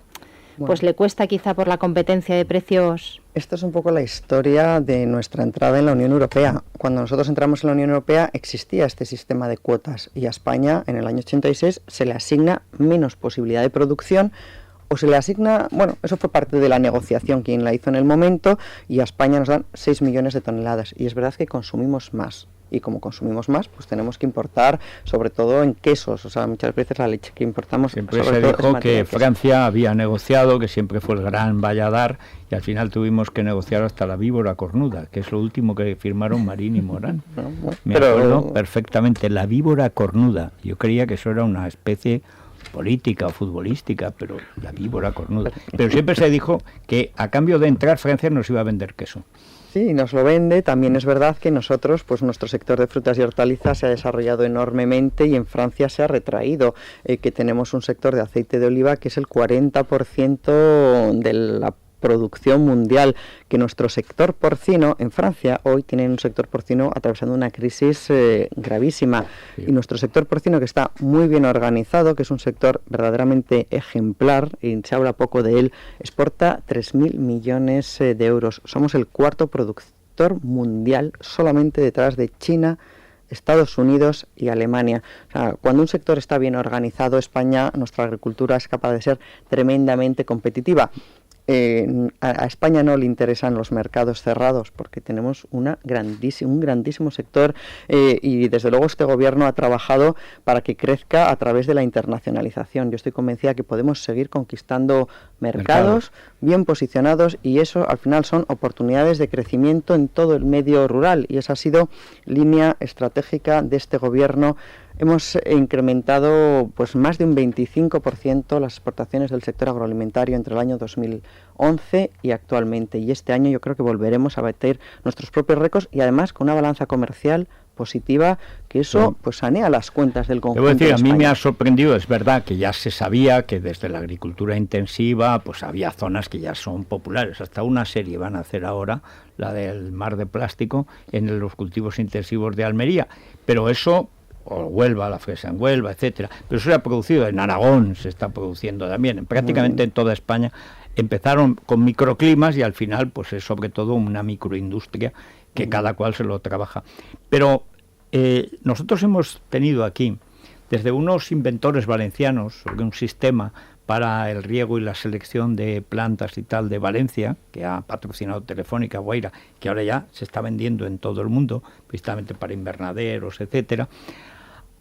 le cuesta, quizá por la competencia de precios. Esta es un poco la historia de nuestra entrada en la Unión Europea. Cuando nosotros entramos en la Unión Europea existía este sistema de cuotas, y a España en el año 86 se le asigna menos posibilidad de producción, o se le asigna, eso fue parte de la negociación, quien la hizo en el momento, y a España nos dan 6 millones de toneladas, y es verdad que consumimos más. Y como consumimos más, pues tenemos que importar, sobre todo en quesos. Muchas veces la leche que importamos... Siempre se dijo que Francia había negociado, que siempre fue el gran valladar, y al final tuvimos que negociar hasta la víbora cornuda, que es lo último que firmaron Marín y Morán. Me acuerdo perfectamente, la víbora cornuda. Yo creía que eso era una especie política o futbolística, pero la víbora cornuda. Pero siempre se dijo que a cambio de entrar Francia nos iba a vender queso. Sí, nos lo vende. También es verdad que nosotros, pues nuestro sector de frutas y hortalizas se ha desarrollado enormemente y en Francia se ha retraído, que tenemos un sector de aceite de oliva que es el 40% de la producción mundial, que nuestro sector porcino en Francia hoy tiene un sector porcino atravesando una crisis gravísima, y nuestro sector porcino, que está muy bien organizado, que es un sector verdaderamente ejemplar y se habla poco de él, exporta 3.000 millones de euros. Somos el cuarto productor mundial, solamente detrás de China, Estados Unidos y Alemania. O sea, cuando un sector está bien organizado, España, nuestra agricultura es capaz de ser tremendamente competitiva. A España no le interesan los mercados cerrados porque tenemos un grandísimo sector, y desde luego este gobierno ha trabajado para que crezca a través de la internacionalización. Yo estoy convencida que podemos seguir conquistando mercados bien posicionados, y eso al final son oportunidades de crecimiento en todo el medio rural, y esa ha sido línea estratégica de este gobierno. Hemos incrementado pues más de un 25% las exportaciones del sector agroalimentario entre el año 2011 y actualmente, y este año yo creo que volveremos a bater nuestros propios récords, y además con una balanza comercial positiva, que eso pues sanea las cuentas del conjunto. Debo decir, de España. a mí me ha sorprendido, es verdad que ya se sabía que desde la agricultura intensiva pues había zonas que ya son populares, hasta una serie van a hacer ahora, la del mar de plástico, en los cultivos intensivos de Almería, pero eso, o Huelva, la fresa en Huelva, etcétera, pero eso se ha producido en Aragón, se está produciendo también, prácticamente en toda España. Empezaron con microclimas y al final pues es sobre todo una microindustria que cada cual se lo trabaja. Pero nosotros hemos tenido aquí, desde unos inventores valencianos, sobre un sistema para el riego y la selección de plantas y tal de Valencia, que ha patrocinado Telefónica Guaira, que ahora ya se está vendiendo en todo el mundo, precisamente para invernaderos, etcétera.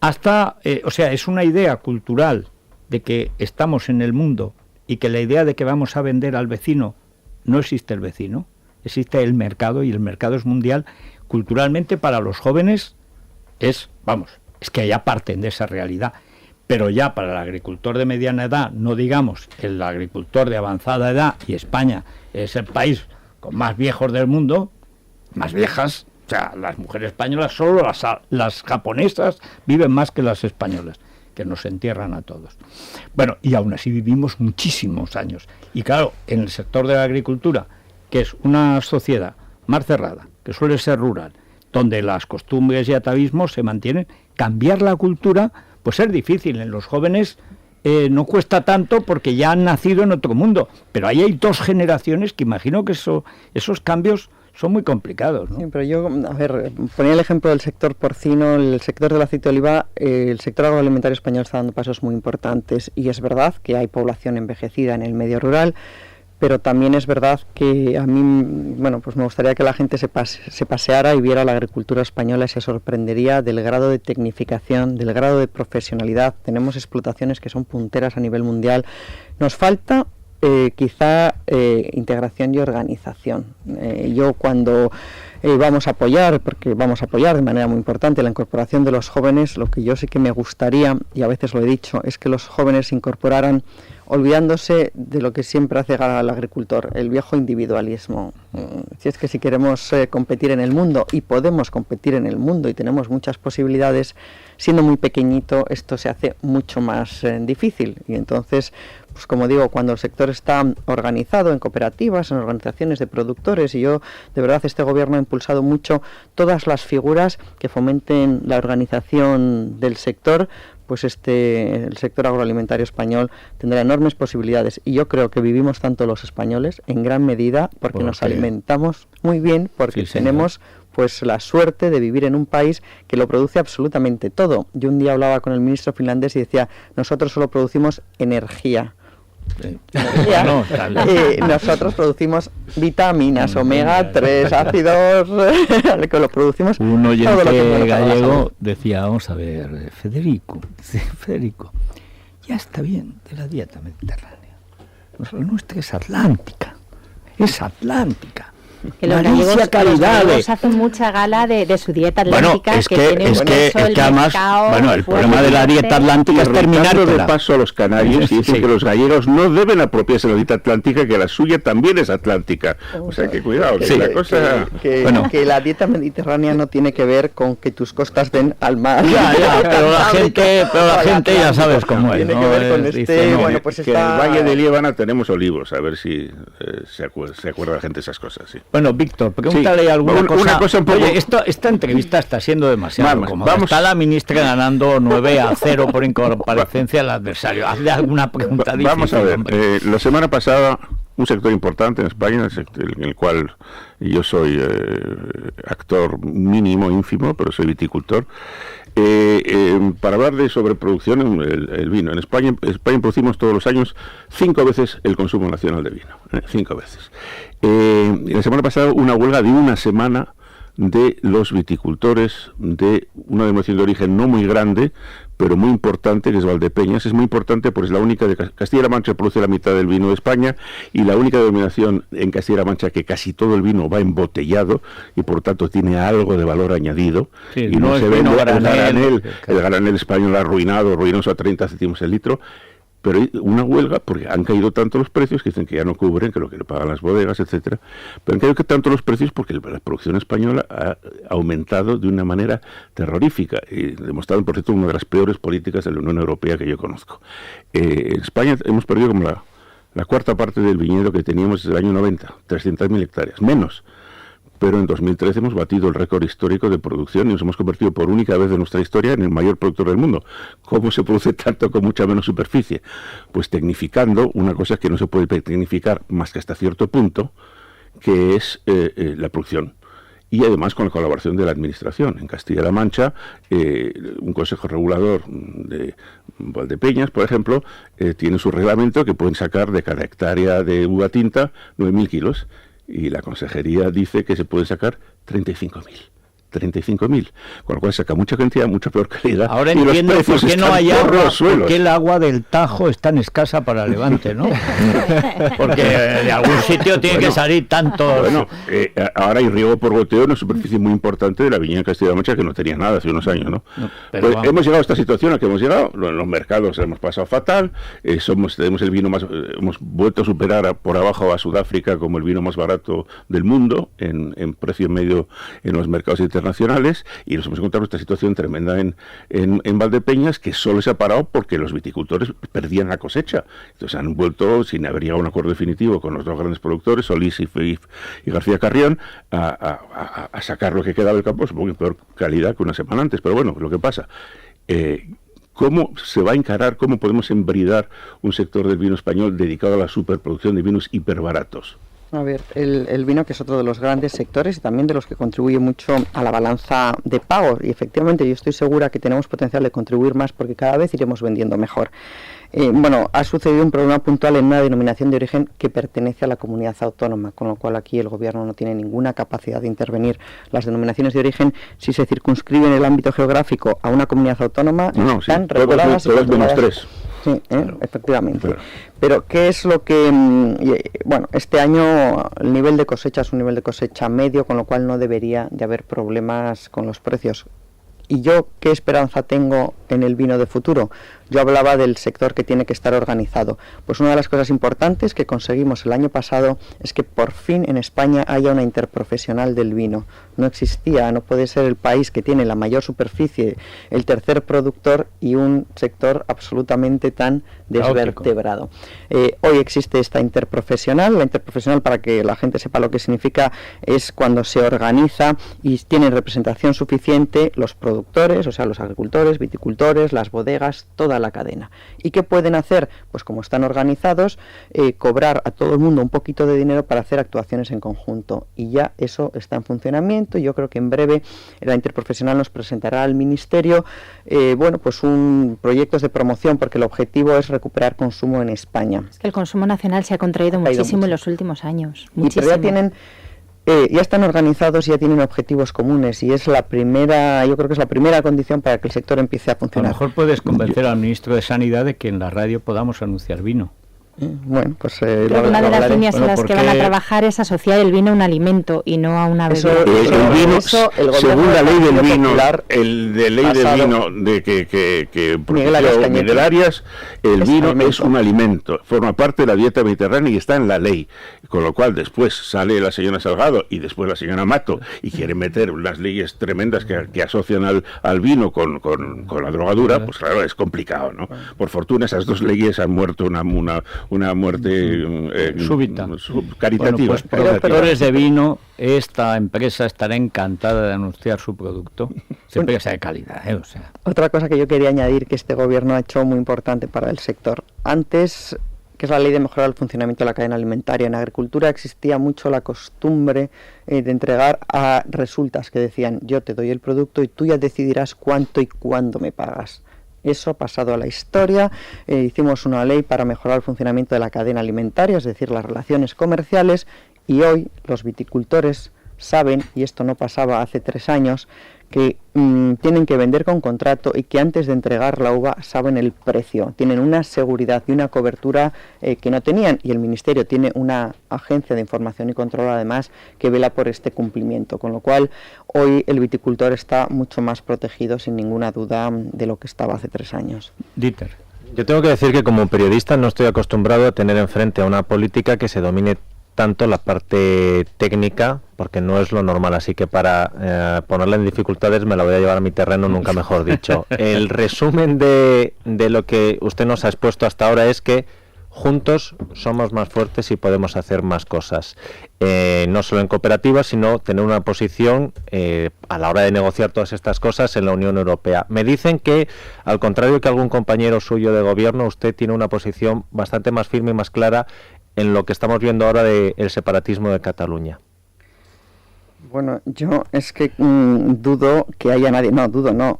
Hasta, o sea, es una idea cultural de que estamos en el mundo y que la idea de que vamos a vender al vecino, no existe el vecino, existe el mercado, y el mercado es mundial. Culturalmente para los jóvenes es que ya parten de esa realidad, pero ya para el agricultor de mediana edad, no digamos el agricultor de avanzada edad, y España es el país con más viejos del mundo, más viejas, o sea, las mujeres españolas, solo las japonesas viven más que las españolas, que nos entierran a todos. Bueno, y aún así vivimos muchísimos años. Y claro, en el sector de la agricultura, que es una sociedad más cerrada, que suele ser rural, donde las costumbres y atavismos se mantienen, cambiar la cultura pues es difícil. En los jóvenes no cuesta tanto porque ya han nacido en otro mundo, pero ahí hay dos generaciones que imagino que esos cambios son muy complicados, ¿no? Sí, pero yo, a ver, ponía el ejemplo del sector porcino, el sector del aceite de oliva, el sector agroalimentario español está dando pasos muy importantes, y es verdad que hay población envejecida en el medio rural, pero también es verdad que a mí, bueno, pues me gustaría que la gente se paseara y viera la agricultura española, y se sorprendería del grado de tecnificación, del grado de profesionalidad. Tenemos explotaciones que son punteras a nivel mundial. Nos falta quizá integración y organización. Yo cuando vamos a apoyar, porque vamos a apoyar de manera muy importante la incorporación de los jóvenes, lo que yo sí que me gustaría, y a veces lo he dicho, es que los jóvenes se incorporaran olvidándose de lo que siempre hace al agricultor, el viejo individualismo. Si queremos competir en el mundo, y podemos competir en el mundo y tenemos muchas posibilidades, siendo muy pequeñito esto se hace mucho más difícil, y entonces, pues como digo, cuando el sector está organizado en cooperativas, en organizaciones de productores, y yo de verdad este gobierno ha impulsado mucho todas las figuras que fomenten la organización del sector, pues el sector agroalimentario español tendrá enormes posibilidades, y yo creo que vivimos tanto los españoles en gran medida porque nos alimentamos muy bien, porque tenemos pues la suerte de vivir en un país que lo produce absolutamente todo. Yo un día hablaba con el ministro finlandés y decía, nosotros solo producimos energía. Nosotros producimos vitaminas, omega 3, ácidos, que lo producimos. Un oyente gallego decía, vamos a ver, Federico, ya está bien de la dieta mediterránea, la nuestra es atlántica, Que los gallegos hacen mucha gala de su dieta atlántica. Bueno, es que además, el problema de la dieta atlántica es terminar de paso a los canarios y dicen que los gallegos no deben apropiarse de la dieta atlántica, que la suya también es atlántica. O sea, que cuidado, que la cosa... Que la dieta mediterránea no tiene que ver con que tus costas den al mar. Pero la gente ya sabes cómo es. Tiene que ver con que en el Valle de Líbana tenemos olivos, a ver si se acuerda la gente de esas cosas. Sí. Bueno, Víctor, pregúntale alguna cosa. Una cosa un poco... Oye, esta entrevista está siendo demasiado cómoda. Está la ministra ganando 9-0 por incomparecencia al adversario. Hazle alguna pregunta difícil. Vamos a ver, la semana pasada un sector importante en España, en el cual yo soy actor mínimo, ínfimo, pero soy viticultor, para hablar de sobreproducción el vino. En España producimos todos los años 5 veces el consumo nacional de vino, 5 veces. La semana pasada una huelga de una semana de los viticultores de una denominación de origen no muy grande, pero muy importante, que es Valdepeñas. Es muy importante porque es la única de Castilla-La Mancha, produce la mitad del vino de España, y la única denominación en Castilla-La Mancha que casi todo el vino va embotellado y por tanto tiene algo de valor añadido. Sí, y no se vende el granel español arruinado, ruinoso a 30 céntimos el litro. Pero hay una huelga porque han caído tanto los precios que dicen que ya no cubren, que lo que le pagan las bodegas, etcétera. Pero han caído tanto los precios porque la producción española ha aumentado de una manera terrorífica y demostrado, por cierto, una de las peores políticas de la Unión Europea que yo conozco. En España hemos perdido como la cuarta parte del viñedo que teníamos desde el año 90, 300.000 hectáreas, menos. Pero en 2013 hemos batido el récord histórico de producción y nos hemos convertido por única vez en nuestra historia en el mayor productor del mundo. ¿Cómo se produce tanto con mucha menos superficie? Pues tecnificando una cosa que no se puede tecnificar más que hasta cierto punto, que es la producción. Y además con la colaboración de la Administración. En Castilla-La Mancha, un consejo regulador de Valdepeñas, por ejemplo, tiene su reglamento que pueden sacar de cada hectárea de uva tinta 9.000 kilos. Y la consejería dice que se puede sacar 35.000, con lo cual saca mucha cantidad, mucha peor calidad. Ahora entiendo por qué no hay agua, por qué el agua del Tajo es tan escasa para Levante, ¿no? Porque de algún sitio tiene que salir tanto. Bueno, ahora hay riego por goteo en una superficie muy importante de la viña en Castilla-La Mancha que no tenía nada hace unos años, ¿no? Pues hemos llegado a esta situación a que hemos llegado, en los mercados hemos pasado fatal, tenemos el vino más, hemos vuelto a superar por abajo a Sudáfrica como el vino más barato del mundo en precio medio en los mercados internacionales, y nos hemos encontrado esta situación tremenda en Valdepeñas, que solo se ha parado porque los viticultores perdían la cosecha. Entonces han vuelto, sin haber llegado a un acuerdo definitivo con los dos grandes productores, Solís y García Carrión, a sacar lo que quedaba del campo, supongo que en peor calidad que una semana antes. Pero bueno, lo que pasa, ¿cómo se va a encarar, cómo podemos embridar un sector del vino español dedicado a la superproducción de vinos hiperbaratos? A ver, el vino, que es otro de los grandes sectores y también de los que contribuye mucho a la balanza de pagos, y efectivamente yo estoy segura que tenemos potencial de contribuir más porque cada vez iremos vendiendo mejor. Ha sucedido un problema puntual en una denominación de origen que pertenece a la comunidad autónoma, con lo cual aquí el gobierno no tiene ninguna capacidad de intervenir. Las denominaciones de origen, si se circunscriben el ámbito geográfico a una comunidad autónoma, están reguladas y controladas. -3. Sí, efectivamente. Pero ¿qué es lo que...? Este año el nivel de cosecha es un nivel de cosecha medio, con lo cual no debería de haber problemas con los precios. ¿Y yo qué esperanza tengo en el vino de futuro? Yo hablaba del sector que tiene que estar organizado. Pues una de las cosas importantes que conseguimos el año pasado es que por fin en España haya una interprofesional del vino. No existía, no puede ser el país que tiene la mayor superficie, el tercer productor y un sector absolutamente tan desvertebrado. Hoy existe esta interprofesional. La interprofesional, para que la gente sepa lo que significa, es cuando se organiza y tienen representación suficiente los productores, o sea, los agricultores, viticultores, las bodegas, toda la cadena. ¿Y qué pueden hacer? Pues como están organizados, cobrar a todo el mundo un poquito de dinero para hacer actuaciones en conjunto. Y ya eso está en funcionamiento. Yo creo que en breve la interprofesional nos presentará al Ministerio proyectos de promoción, porque el objetivo es recuperar consumo en España. Es que el consumo nacional se ha contraído muchísimo en los últimos años. Pero ya están organizados y ya tienen objetivos comunes, y es yo creo que es la primera condición para que el sector empiece a funcionar. A lo mejor puedes convencer al ministro de Sanidad de que en la radio podamos anunciar vino. Bueno, pues creo que una de las líneas en las que van a trabajar es asociar el vino a un alimento y no a una bebida. El vino, según la ley del vino, de que protegió Miguel Arias, el vino es un alimento, forma parte de la dieta mediterránea y está en la ley. Con lo cual después sale la señora Salgado y después la señora Mato y quieren meter unas leyes tremendas que asocian al vino con la drogadura, pues claro, es complicado, ¿no? Por fortuna esas dos leyes han muerto una muerte súbita, caritativa. Bueno, pues productores de vino, esta empresa estará encantada de anunciar su producto, siempre que sea de calidad, o sea. Otra cosa que yo quería añadir que este gobierno ha hecho muy importante para el sector. Antes, que es la ley de mejorar el funcionamiento de la cadena alimentaria. En agricultura existía mucho la costumbre de entregar a resultas que decían, yo te doy el producto y tú ya decidirás cuánto y cuándo me pagas. Eso ha pasado a la historia. Hicimos una ley para mejorar el funcionamiento de la cadena alimentaria, es decir, las relaciones comerciales, y hoy los viticultores saben, y esto no pasaba hace 3 años, que tienen que vender con contrato y que antes de entregar la uva saben el precio. Tienen una seguridad y una cobertura que no tenían, y el Ministerio tiene una agencia de información y control además que vela por este cumplimiento, con lo cual hoy el viticultor está mucho más protegido sin ninguna duda de lo que estaba hace 3 años. Dieter. Yo tengo que decir que como periodista no estoy acostumbrado a tener enfrente a una política que se domine tanto la parte técnica, porque no es lo normal, así que para ponerla en dificultades me la voy a llevar a mi terreno, nunca mejor dicho. El resumen de lo que usted nos ha expuesto hasta ahora es que juntos somos más fuertes y podemos hacer más cosas, no solo en cooperativas, sino tener una posición a la hora de negociar todas estas cosas en la Unión Europea. Me dicen que, al contrario que algún compañero suyo de gobierno, usted tiene una posición bastante más firme y más clara en lo que estamos viendo ahora del separatismo de Cataluña. Bueno, yo es que dudo que haya nadie,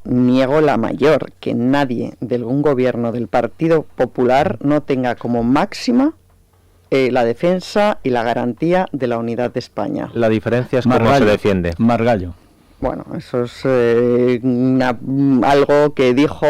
niego la mayor, que nadie de algún gobierno del Partido Popular no tenga como máxima la defensa y la garantía de la unidad de España. La diferencia es cómo se defiende. Margallo. Bueno, eso es algo que dijo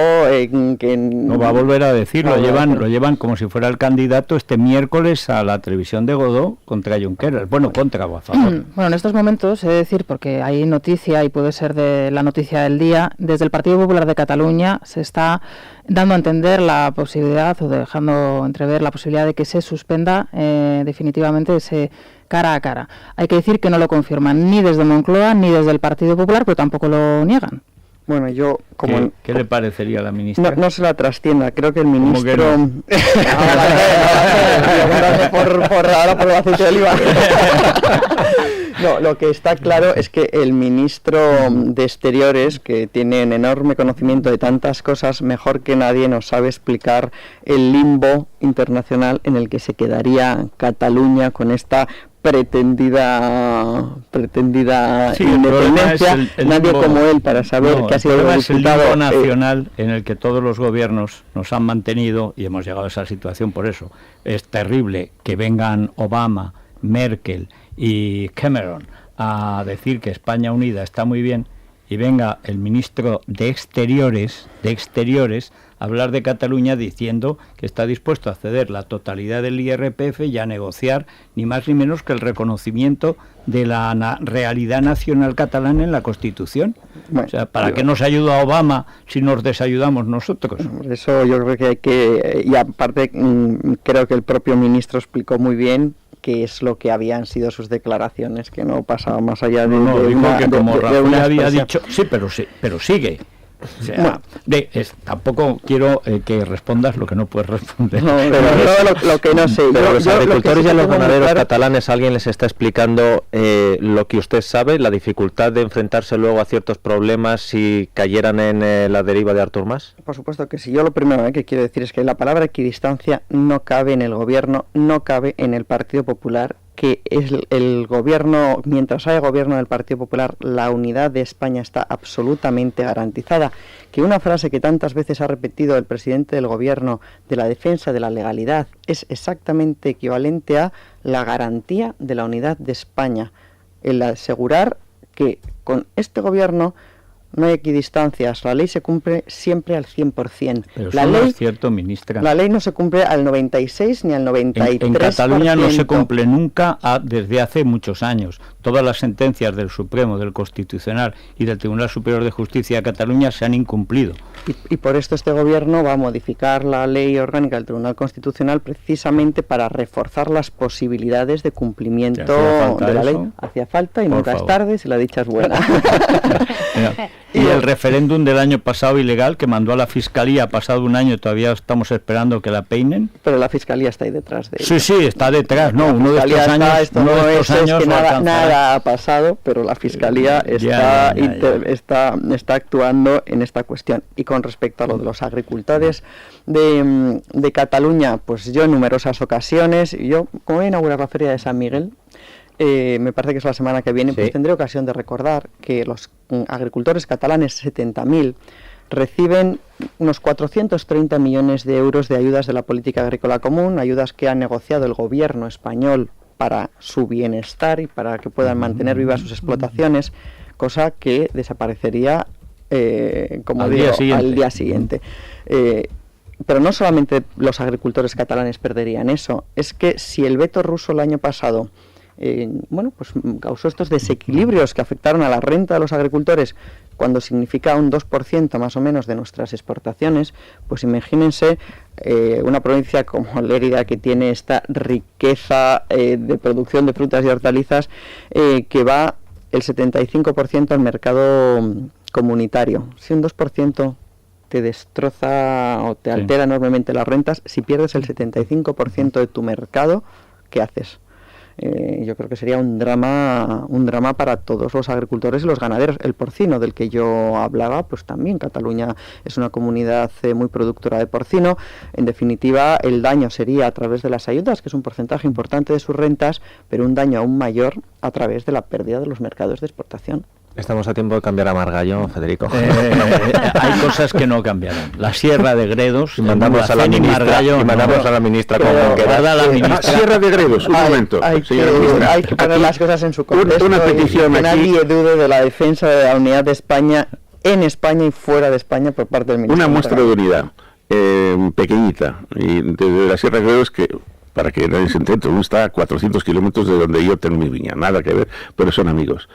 que no va a volver a decir, lo llevan como si fuera el candidato este miércoles a la televisión de Godó contra Junqueras, contra o a favor. Bueno, en estos momentos, he de decir, porque hay noticia y puede ser de la noticia del día, desde el Partido Popular de Cataluña se está dando a entender la posibilidad, o dejando entrever la posibilidad de que se suspenda definitivamente ese cara a cara. Hay que decir que no lo confirman ni desde Moncloa ni desde el Partido Popular, pero tampoco lo niegan. Bueno, yo como... ¿Qué le parecería a la ministra? No se la trastienda, creo que el ministro... ¿Cómo que no? Ahora por el aceite de oliva. No, lo que está claro es que el ministro de Exteriores, que tiene un enorme conocimiento de tantas cosas, mejor que nadie nos sabe explicar el limbo internacional en el que se quedaría Cataluña con esta pretendida independencia. Nadie como él para saber que ha sido el diputado limbo nacional en el que todos los gobiernos nos han mantenido y hemos llegado a esa situación. Por eso es terrible que vengan Obama, Merkel y Cameron a decir que España unida está muy bien y venga el ministro de Exteriores a hablar de Cataluña diciendo que está dispuesto a ceder la totalidad del IRPF y a negociar ni más ni menos que el reconocimiento de la realidad nacional catalana en la Constitución. Bueno, o sea, ¿para qué nos ayuda Obama si nos desayudamos nosotros? Eso yo creo que hay que... Y aparte creo que el propio ministro explicó muy bien qué es lo que habían sido sus declaraciones, que no pasaba más allá de Rajoy había dicho, sí, pero sigue. O sea, tampoco quiero que respondas lo que no puedes responder. No, pero lo que no sé. Pero los agricultores y a los ganaderos catalanes, ¿alguien les está explicando lo que usted sabe, la dificultad de enfrentarse luego a ciertos problemas si cayeran en la deriva de Artur Mas? Por supuesto que sí. Yo lo primero que quiero decir es que la palabra equidistancia no cabe en el gobierno, no cabe en el Partido Popular, que es el gobierno, mientras haya gobierno del Partido Popular, la unidad de España está absolutamente garantizada. Que una frase que tantas veces ha repetido el presidente del gobierno de la defensa de la legalidad es exactamente equivalente a la garantía de la unidad de España. El asegurar que con este gobierno no hay equidistancias, la ley se cumple siempre al 100%. Pero eso no es cierto, ministra. La ley no se cumple al 96 ni al 93%. En Cataluña no se cumple nunca desde hace muchos años. Todas las sentencias del Supremo, del Constitucional y del Tribunal Superior de Justicia de Cataluña se han incumplido. Y por esto este gobierno va a modificar la ley orgánica del Tribunal Constitucional precisamente para reforzar las posibilidades de cumplimiento de la ley. Hacía falta y nunca es tarde si la dicha es buena. Y el referéndum del año pasado ilegal que mandó a la Fiscalía, ha pasado un año y todavía estamos esperando que la peinen. Pero la Fiscalía está ahí detrás de ello. Sí, está detrás, no, uno de estos años, esto no es que nada ha pasado, pero la Fiscalía está actuando en esta cuestión. Y con respecto a lo de los agricultores de Cataluña, pues yo en numerosas ocasiones, como voy a inaugurar la Feria de San Miguel, me parece que es la semana que viene, pues tendré ocasión de recordar que los agricultores catalanes, 70.000, reciben unos 430 millones de euros de ayudas de la política agrícola común, ayudas que ha negociado el gobierno español para su bienestar y para que puedan mantener vivas sus explotaciones, cosa que desaparecería, al día siguiente. Pero no solamente los agricultores catalanes perderían eso, es que si el veto ruso el año pasado pues causó estos desequilibrios que afectaron a la renta de los agricultores, cuando significa un 2% más o menos de nuestras exportaciones, pues imagínense una provincia como Lérida, que tiene esta riqueza de producción de frutas y hortalizas, que va el 75% al mercado comunitario. Si un 2% te destroza o te altera enormemente las rentas, si pierdes el 75% de tu mercado, ¿qué haces? Yo creo que sería un drama para todos los agricultores y los ganaderos. El porcino del que yo hablaba, pues también Cataluña es una comunidad muy productora de porcino. En definitiva, el daño sería a través de las ayudas, que es un porcentaje importante de sus rentas, pero un daño aún mayor a través de la pérdida de los mercados de exportación. Estamos a tiempo de cambiar a Margallo, Federico. Hay cosas que no cambiarán. La Sierra de Gredos, mandamos a la ministra como queda. Sierra de Gredos, un momento. Hay que poner las cosas en su contexto. Una petición que nadie dude de la defensa de la unidad de España en España y fuera de España por parte del ministro. Una muestra de unidad pequeñita y desde la Sierra de Gredos, que para que nadie se entienda, uno está a 400 kilómetros de donde yo tengo mi viña, nada que ver, pero son amigos.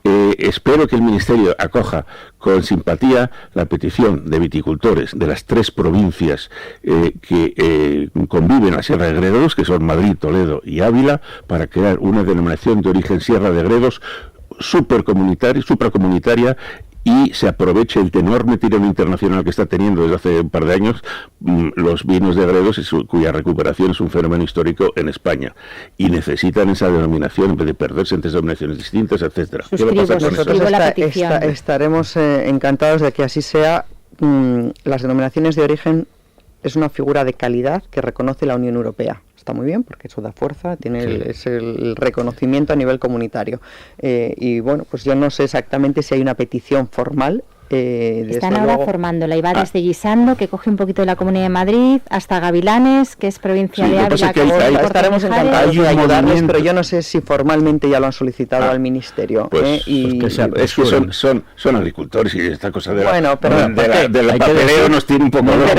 Espero que el Ministerio acoja con simpatía la petición de viticultores de las 3 provincias que conviven en la Sierra de Gredos, que son Madrid, Toledo y Ávila, para crear una denominación de origen Sierra de Gredos supracomunitaria, y se aproveche el enorme tirón internacional que está teniendo desde hace un par de años los vinos de Gredos, cuya recuperación es un fenómeno histórico en España, y necesitan esa denominación en vez de perderse entre denominaciones distintas, etcétera. ¿Qué va a pasar con eso? Estaremos encantados de que así sea. Las denominaciones de origen es una figura de calidad que reconoce la Unión Europea. Está muy bien porque eso da fuerza, es el reconocimiento a nivel comunitario. Y bueno, pues yo no sé exactamente si hay una petición formal. Están ahora formándola y va desde Guisando, que coge un poquito de la Comunidad de Madrid, hasta Gavilanes, que es provincia de Ávila. Estaremos encantados de ayudarles, pero yo no sé si formalmente ya lo han solicitado al Ministerio. Es que son agricultores y esta cosa de la papeleo nos tiene un poco loco.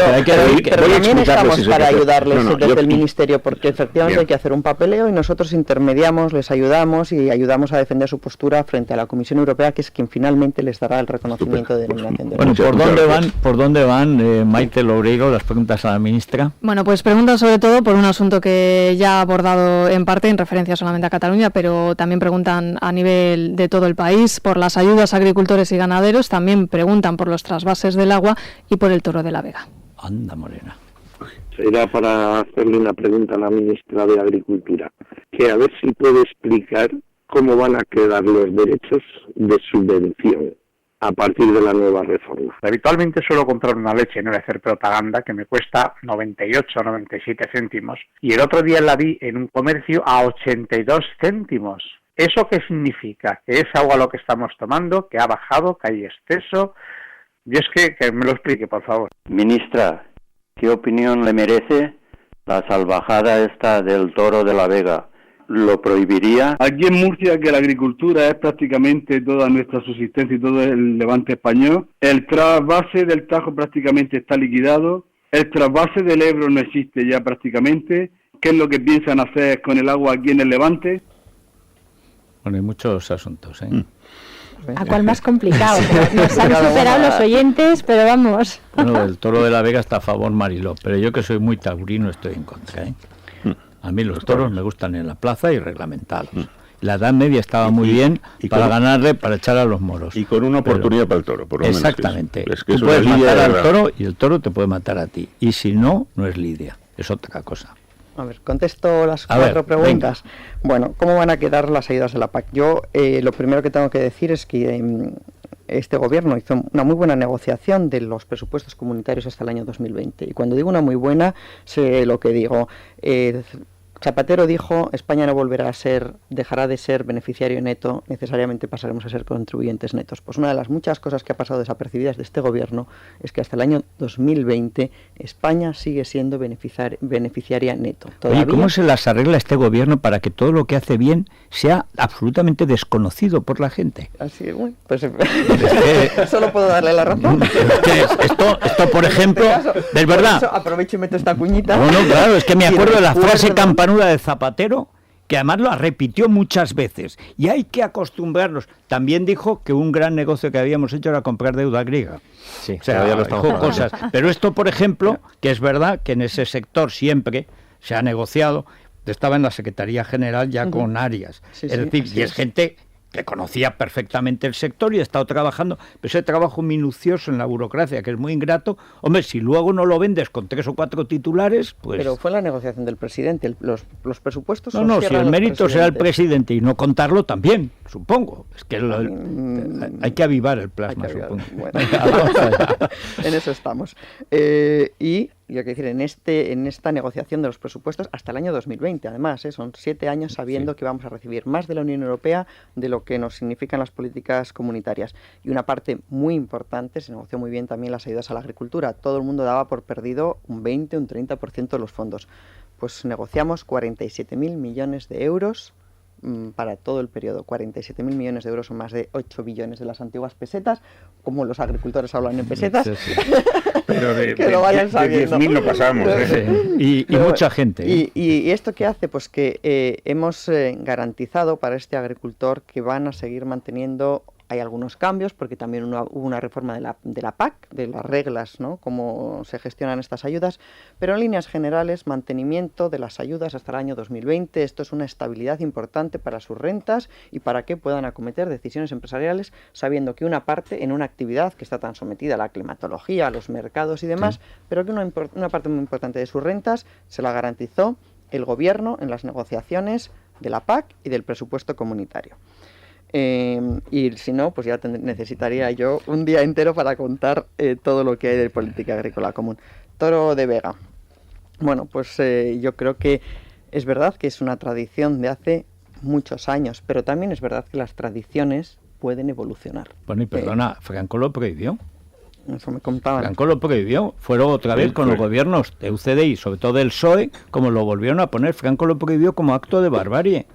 Pero también estamos para ayudarles desde el Ministerio, porque efectivamente hay que hacer un papeleo y nosotros intermediamos, les ayudamos y ayudamos a defender su postura frente a la Comisión Europea, que es quien finalmente les dará el reconocimiento de denominación de origen. Bueno, ¿por dónde van Maite Loureiro, las preguntas a la ministra? Bueno, pues preguntas sobre todo por un asunto que ya ha abordado en parte en referencia solamente a Cataluña, pero también preguntan a nivel de todo el país por las ayudas a agricultores y ganaderos, también preguntan por los trasvases del agua y por el Toro de la Vega. Anda, Morena. Era para hacerle una pregunta a la ministra de Agricultura, que a ver si puede explicar cómo van a quedar los derechos de subvención a partir de la nueva reforma. Habitualmente suelo comprar una leche, no voy a hacer propaganda, que me cuesta 98 o 97 céntimos. Y el otro día la vi en un comercio a 82 céntimos. ¿Eso qué significa? ¿Que es agua lo que estamos tomando? ¿Que ha bajado? ¿Que hay exceso? Y es que me lo explique, por favor. Ministra, ¿qué opinión le merece la salvajada esta del Toro de la Vega? lo prohibiría. Aquí en Murcia, que la agricultura es prácticamente toda nuestra subsistencia y todo el levante español, el trasvase del Tajo prácticamente está liquidado, el trasvase del Ebro no existe ya prácticamente. ¿Qué es lo que piensan hacer con el agua aquí en el Levante? Bueno, hay muchos asuntos, ¿A cuál más complicado? Nos han superado los oyentes, pero vamos. Bueno, el Toro de la Vega está a favor, Mariló, pero yo que soy muy taurino estoy en contra. A mí los toros me gustan en la plaza y reglamentados. La Edad Media estaba muy bien para ganarle, para echar a los moros. Y con una oportunidad para el toro, por lo menos. Exactamente. Es que tú puedes matar al toro y el toro te puede matar a ti. Y si no, no es lidia, es otra cosa. A ver, contesto las cuatro preguntas. Venga. Bueno, ¿cómo van a quedar las ayudas de la PAC? Yo lo primero que tengo que decir es que este gobierno hizo una muy buena negociación de los presupuestos comunitarios hasta el año 2020. Y cuando digo una muy buena, sé lo que digo. Zapatero dijo, España no dejará de ser beneficiario neto, necesariamente pasaremos a ser contribuyentes netos. Pues una de las muchas cosas que ha pasado desapercibidas de este gobierno es que hasta el año 2020 España sigue siendo beneficiaria neto. Oye, ¿cómo se las arregla este gobierno para que todo lo que hace bien sea absolutamente desconocido por la gente? Así, bueno, pues solo puedo darle la razón. Esto por ejemplo, es verdad. Aprovecho y meto esta cuñita. No, claro, es que me acuerdo de la frase campanuda de Zapatero, que además lo repitió muchas veces, y hay que acostumbrarnos. También dijo que un gran negocio que habíamos hecho era comprar deuda griega. Sí, o sea, dijo cosas. Pero esto, por ejemplo, que es verdad que en ese sector siempre se ha negociado, estaba en la Secretaría General ya con Arias. Es decir, y es gente que conocía perfectamente el sector y ha estado trabajando, pero ese trabajo minucioso en la burocracia, que es muy ingrato, hombre, si luego no lo vendes con 3 o 4 titulares, pues... Pero fue la negociación del presidente, los presupuestos... No, si el mérito será el presidente y no contarlo también, supongo. Es que hay que avivar el plasma, supongo. Bueno, en eso estamos. Y... Yo quiero decir, en esta negociación de los presupuestos hasta el año 2020, además, son 7 años sabiendo que vamos a recibir más de la Unión Europea de lo que nos significan las políticas comunitarias. Y una parte muy importante, se negoció muy bien también las ayudas a la agricultura. Todo el mundo daba por perdido un 20, un 30% de los fondos. Pues negociamos 47.000 millones de euros para todo el periodo. 47.000 millones de euros son más de 8 billones de las antiguas pesetas, como los agricultores hablan en pesetas. Pero que lo vayan sabiendo. 10.000 no pasamos. Y mucha gente. ¿Y esto qué hace? Pues que hemos garantizado para este agricultor que van a seguir manteniendo... Hay algunos cambios, porque también hubo una reforma de la PAC, de las reglas, ¿no? Cómo se gestionan estas ayudas, pero en líneas generales, mantenimiento de las ayudas hasta el año 2020. Esto es una estabilidad importante para sus rentas y para que puedan acometer decisiones empresariales, sabiendo que una parte, en una actividad que está tan sometida a la climatología, a los mercados y demás, pero que una parte muy importante de sus rentas se la garantizó el gobierno en las negociaciones de la PAC y del presupuesto comunitario. Y si no, pues ya necesitaría yo un día entero para contar todo lo que hay de política agrícola común. Toro de Vega. Bueno, pues yo creo que es verdad que es una tradición de hace muchos años, pero también es verdad que las tradiciones pueden evolucionar. Bueno, y perdona, Franco lo prohibió. Eso me contaban. Franco lo prohibió. Fueron otra vez con los gobiernos de UCD y sobre todo del PSOE, como lo volvieron a poner. Franco lo prohibió como acto de barbarie.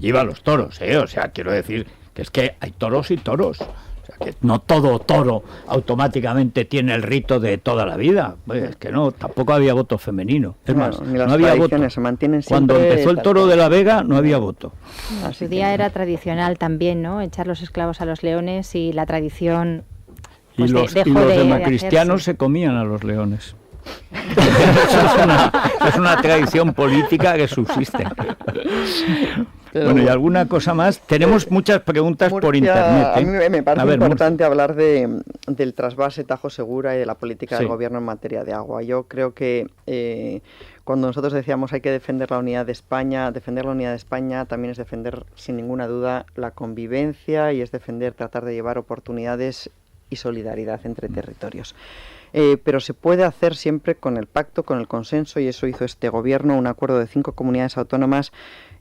Iba a los toros, o sea, quiero decir que es que hay toros y toros. O sea, que no todo toro automáticamente tiene el rito de toda la vida. Pues es que no, tampoco había voto femenino. Es más, no había voto. Se mantienen cuando empezó el Toro de la Vega no había voto. En su día era tradicional también, ¿no? Echar los esclavos a los leones y la tradición... Pues, y los democristianos se comían a los leones. es una tradición política que subsiste. Pero bueno, y alguna cosa más. Tenemos muchas preguntas Murcia, por internet. A mí me parece importante hablar del trasvase Tajo Segura y de la política del gobierno en materia de agua. Yo creo que cuando nosotros decíamos hay que defender la unidad de España también es defender sin ninguna duda la convivencia y es tratar de llevar oportunidades y solidaridad entre territorios. Pero se puede hacer siempre con el pacto, con el consenso, y eso hizo este gobierno, un acuerdo de 5 comunidades autónomas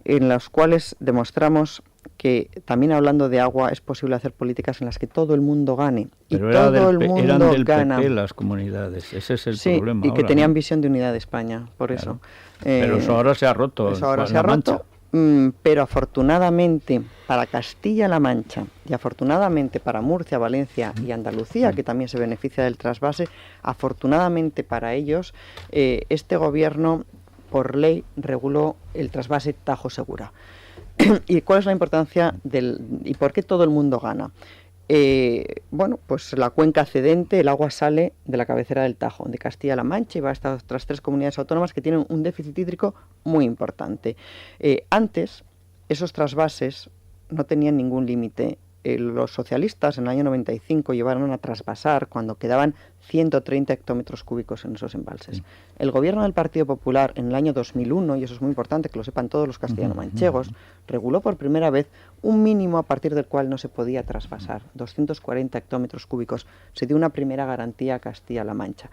en los cuales demostramos que también hablando de agua es posible hacer políticas en las que todo el mundo gane. Pero y todo el mundo eran del gana. PP las comunidades, ese es el problema. Y ahora, que tenían visión de unidad de España, por eso. Pero eso ahora se ha roto. Eso ahora se ha roto. pero afortunadamente para Castilla-La Mancha y afortunadamente para Murcia, Valencia y Andalucía, que también se beneficia del trasvase, afortunadamente para ellos, este gobierno por ley reguló el trasvase Tajo Segura. ¿Y cuál es la importancia y por qué todo el mundo gana? Bueno, pues la cuenca cedente, el agua sale de la cabecera del Tajo, de Castilla-La Mancha, y va a estas otras 3 comunidades autónomas que tienen un déficit hídrico muy importante. Antes, esos trasvases no tenían ningún límite. Los socialistas en el año 95 llevaron a trasvasar cuando quedaban 130 hectómetros cúbicos en esos embalses. El gobierno del Partido Popular en el año 2001, y eso es muy importante que lo sepan todos los castellano-manchegos, reguló por primera vez un mínimo a partir del cual no se podía trasvasar, 240 hectómetros cúbicos. Se dio una primera garantía a Castilla-La Mancha.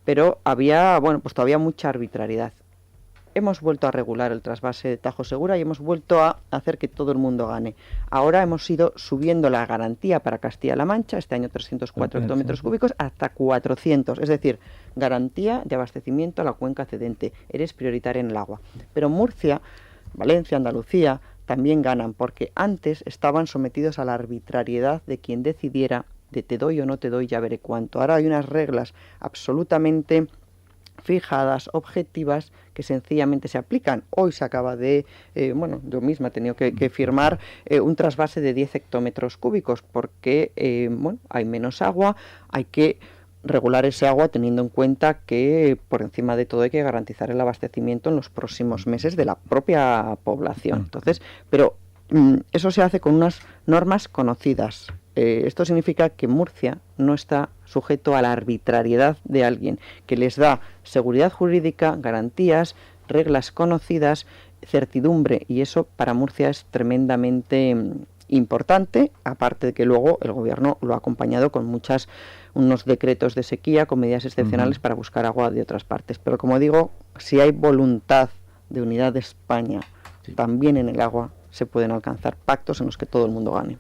Pero había, bueno, pues todavía mucha arbitrariedad. Hemos vuelto a regular el trasvase de Tajo Segura y hemos vuelto a hacer que todo el mundo gane. Ahora hemos ido subiendo la garantía para Castilla-La Mancha, este año 304 hectómetros cúbicos, hasta 400. Es decir, garantía de abastecimiento a la cuenca cedente. Eres prioritaria en el agua. Pero Murcia, Valencia, Andalucía también ganan, porque antes estaban sometidos a la arbitrariedad de quien decidiera de te doy o no te doy, ya veré cuánto. Ahora hay unas reglas absolutamente fijadas, objetivas, que sencillamente se aplican. Hoy se acaba de, yo misma he tenido que firmar un trasvase de 10 hectómetros cúbicos porque, hay menos agua, hay que regular ese agua teniendo en cuenta que por encima de todo hay que garantizar el abastecimiento en los próximos meses de la propia población. Entonces, pero eso se hace con unas normas conocidas. Esto significa que Murcia no está sujeto a la arbitrariedad de alguien, que les da seguridad jurídica, garantías, reglas conocidas, certidumbre, y eso para Murcia es tremendamente importante, aparte de que luego el gobierno lo ha acompañado con unos decretos de sequía, con medidas excepcionales para buscar agua de otras partes. Pero como digo, si hay voluntad de unidad de España, también en el agua se pueden alcanzar pactos en los que todo el mundo gane.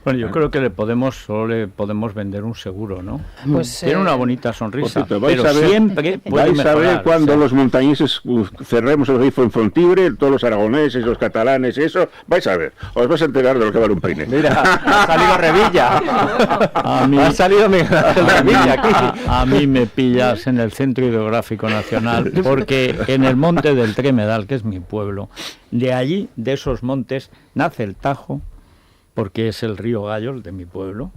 Bueno, yo creo que solo le podemos vender un seguro, ¿no? Pues, tiene una bonita sonrisa, pero siempre puede mejorar. Vais a ver cuando los montañeses cerremos el grifo en Fontibre, todos los aragoneses, los catalanes, eso, vais a ver. Os vais a enterar de lo que vale un peine. Mira, ha salido Revilla. Ha salido Revilla aquí. A mí me pillas en el Centro Hidrográfico Nacional, porque en el monte del Tremedal, que es mi pueblo, de allí, de esos montes, nace el Tajo, porque es el río Gallo, de mi pueblo,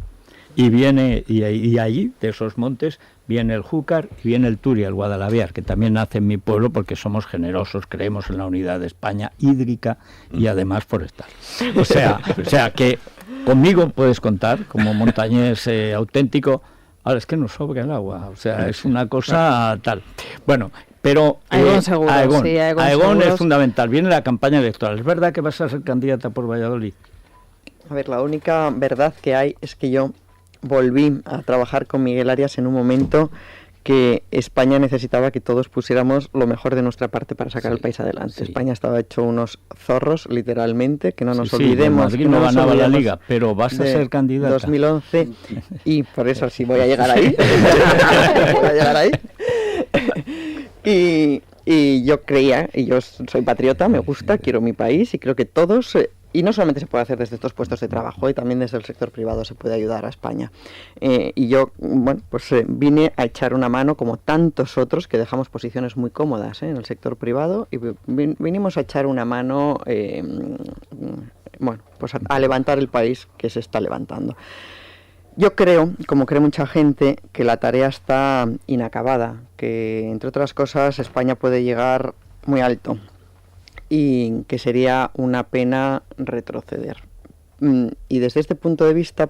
y viene y allí, de esos montes, viene el Júcar y viene el Turia, el Guadalaviar, que también nace en mi pueblo porque somos generosos, creemos en la unidad de España hídrica y además forestal. O sea que conmigo puedes contar como montañés auténtico. Ahora es que nos sobra el agua, o sea, es una cosa tal. Bueno, pero Aegón es fundamental. Viene la campaña electoral. ¿Es verdad que vas a ser candidata por Valladolid? A ver, la única verdad que hay es que yo volví a trabajar con Miguel Arias en un momento que España necesitaba que todos pusiéramos lo mejor de nuestra parte para sacar el país adelante. España estaba hecho unos zorros, literalmente, que no nos olvidemos. Madrid no ganaba la Liga, pero vas a ser candidata. 2011, y por eso sí voy a llegar ahí. Voy a llegar ahí. Y yo creía, y yo soy patriota, me gusta, quiero mi país, y creo que todos... Y no solamente se puede hacer desde estos puestos de trabajo, y también desde el sector privado se puede ayudar a España. Y yo, vine a echar una mano, como tantos otros, que dejamos posiciones muy cómodas en el sector privado, y vinimos a echar una mano, a levantar el país que se está levantando. Yo creo, como cree mucha gente, que la tarea está inacabada, que, entre otras cosas, España puede llegar muy alto, y que sería una pena retroceder. Y desde este punto de vista,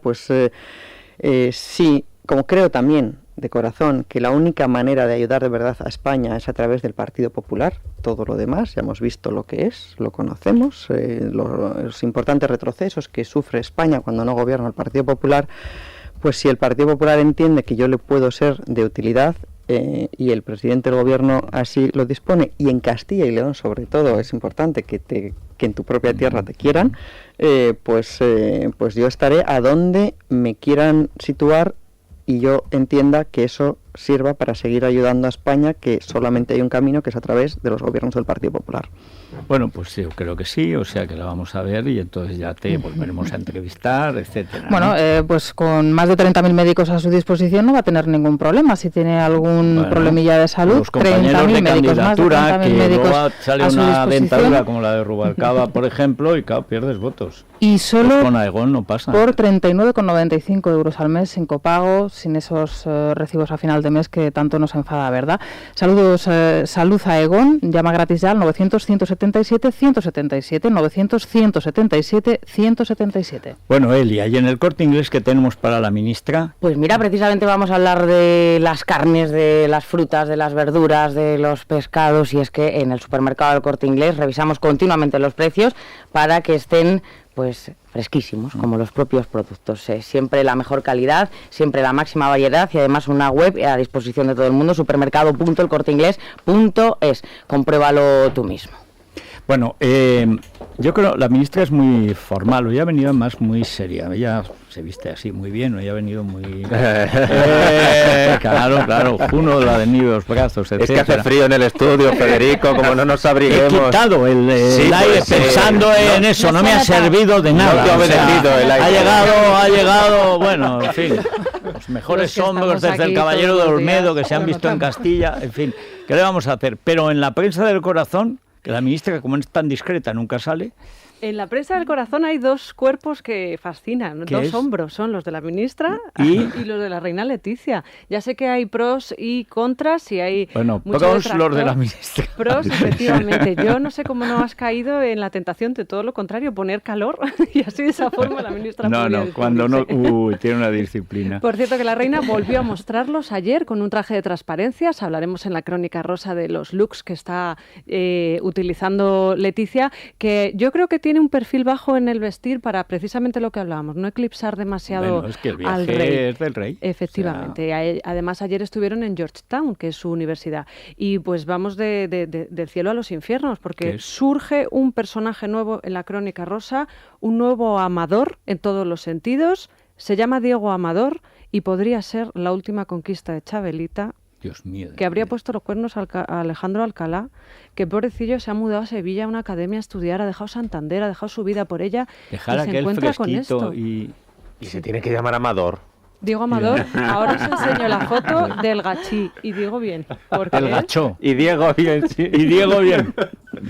sí, como creo también de corazón que la única manera de ayudar de verdad a España es a través del Partido Popular. Todo lo demás ya hemos visto lo que es, lo conocemos, los importantes retrocesos que sufre España cuando no gobierna el Partido Popular. Pues si el Partido Popular entiende que yo le puedo ser de utilidad, y el presidente del gobierno así lo dispone, y en Castilla y León sobre todo es importante que en tu propia tierra te quieran, pues yo estaré a donde me quieran situar y yo entienda que eso sirva para seguir ayudando a España, que solamente hay un camino, que es a través de los gobiernos del Partido Popular. Bueno, pues yo creo que sí, o sea que la vamos a ver y entonces ya te volveremos a entrevistar, etcétera. Bueno, pues con más de 30.000 médicos a su disposición no va a tener ningún problema. Si tiene algún problemilla de salud, 30.000 médicos, más de 30.000 médicos luego sale a su una disposición. dentadura como la de Rubalcaba, por ejemplo, y claro, pierdes votos. Y solo pues con Aegon no pasa. Por 39,95 euros al mes, sin copago, sin esos recibos a final de mes que tanto nos enfada, ¿verdad? Saludos, salud a Aegon, llama gratis ya al 900-177-177, 900-177-177. Bueno, Elia, ¿y en el Corte Inglés qué tenemos para la ministra? Pues mira, precisamente vamos a hablar de las carnes, de las frutas, de las verduras, de los pescados, y es que en el supermercado del Corte Inglés revisamos continuamente los precios para que estén pues fresquísimos, como los propios productos. Siempre la mejor calidad, siempre la máxima variedad y además una web a disposición de todo el mundo, supermercado.elcorteinglés.es. Compruébalo tú mismo. Bueno, yo creo la ministra es muy formal, hoy ha venido más muy seria, ella se viste así muy bien, hoy ha venido muy... claro, Juno la de los brazos, etc. Es que hace frío en el estudio, Federico, como no nos abriguemos. He quitado el aire pensando en eso, no me ha servido de nada. No te ha obedecido el aire. Ha llegado, bueno, en fin, los mejores hombros desde el Caballero de Olmedo que se han visto en Castilla, en fin, ¿qué le vamos a hacer? Pero en la prensa del corazón, que la ministra, como es tan discreta, nunca sale. En la prensa del corazón hay dos cuerpos que fascinan, dos hombros, son los de la ministra y los de la reina Leticia. Ya sé que hay pros y contras y hay pros los de la ministra. Pros, efectivamente. Yo no sé cómo no has caído en la tentación de todo lo contrario, poner calor y así de esa forma la ministra cuando no, tiene una disciplina. Por cierto que la reina volvió a mostrarlos ayer con un traje de transparencias. Hablaremos en la crónica rosa de los looks que está utilizando Leticia, que yo creo que tiene un perfil bajo en el vestir para precisamente lo que hablábamos, no eclipsar demasiado es que el viaje al rey. Es del rey. Efectivamente. O sea... Además, ayer estuvieron en Georgetown, que es su universidad. Y pues vamos del cielo a los infiernos, porque surge un personaje nuevo en la crónica rosa, un nuevo Amador en todos los sentidos. Se llama Diego Amador y podría ser la última conquista de Chabelita. Dios mío. Que habría puesto los cuernos a Alejandro Alcalá, que pobrecillo se ha mudado a Sevilla a una academia a estudiar, ha dejado Santander, ha dejado su vida por ella. Dejar y aquel se encuentra fresquito con esto. Y se tiene que llamar Amador. Diego Amador, ahora os enseño la foto del gachí, y digo bien. Porque el gacho. Y Diego bien, sí. Y Diego bien.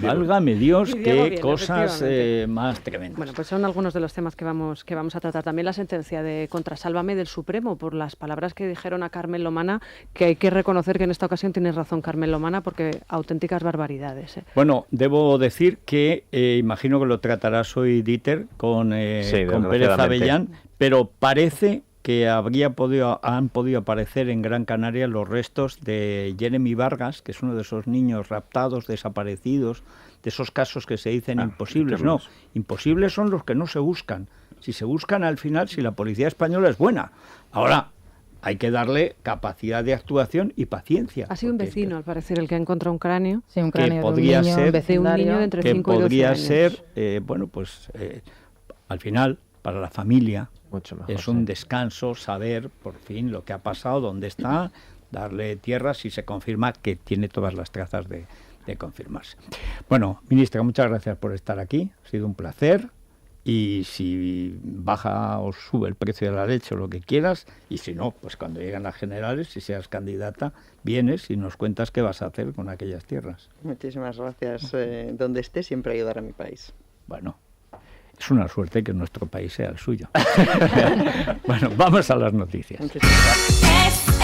Válgame Dios, qué bien, cosas más tremendas. Bueno, pues son algunos de los temas que vamos a tratar. También la sentencia de contra Sálvame del Supremo, por las palabras que dijeron a Carmen Lomana, que hay que reconocer que en esta ocasión tienes razón, Carmen Lomana, porque auténticas barbaridades. Bueno, debo decir que imagino que lo tratarás hoy, Dieter, con Pérez Avellán, pero parece que han podido aparecer en Gran Canaria los restos de Jeremy Vargas, que es uno de esos niños raptados, desaparecidos, de esos casos que se dicen imposibles. No, imposibles son los que no se buscan. Si se buscan al final, si la policía española es buena. Ahora, hay que darle capacidad de actuación y paciencia. Ha sido un vecino, al parecer, el que ha encontrado un cráneo. Sí, un cráneo que podría de ser un niño de entre 5 y 12 años. Ser, al final, para la familia, mucho mejor, es un descanso saber por fin lo que ha pasado, dónde está, darle tierra si se confirma que tiene todas las trazas de confirmarse. Bueno, ministra, muchas gracias por estar aquí, ha sido un placer, y si baja o sube el precio de la leche o lo que quieras, y si no, pues cuando lleguen las generales, si seas candidata, vienes y nos cuentas qué vas a hacer con aquellas tierras. Muchísimas gracias. Donde esté, siempre ayudar a mi país. Bueno. Es una suerte que nuestro país sea el suyo. Bueno, vamos a las noticias. Muchísimas gracias.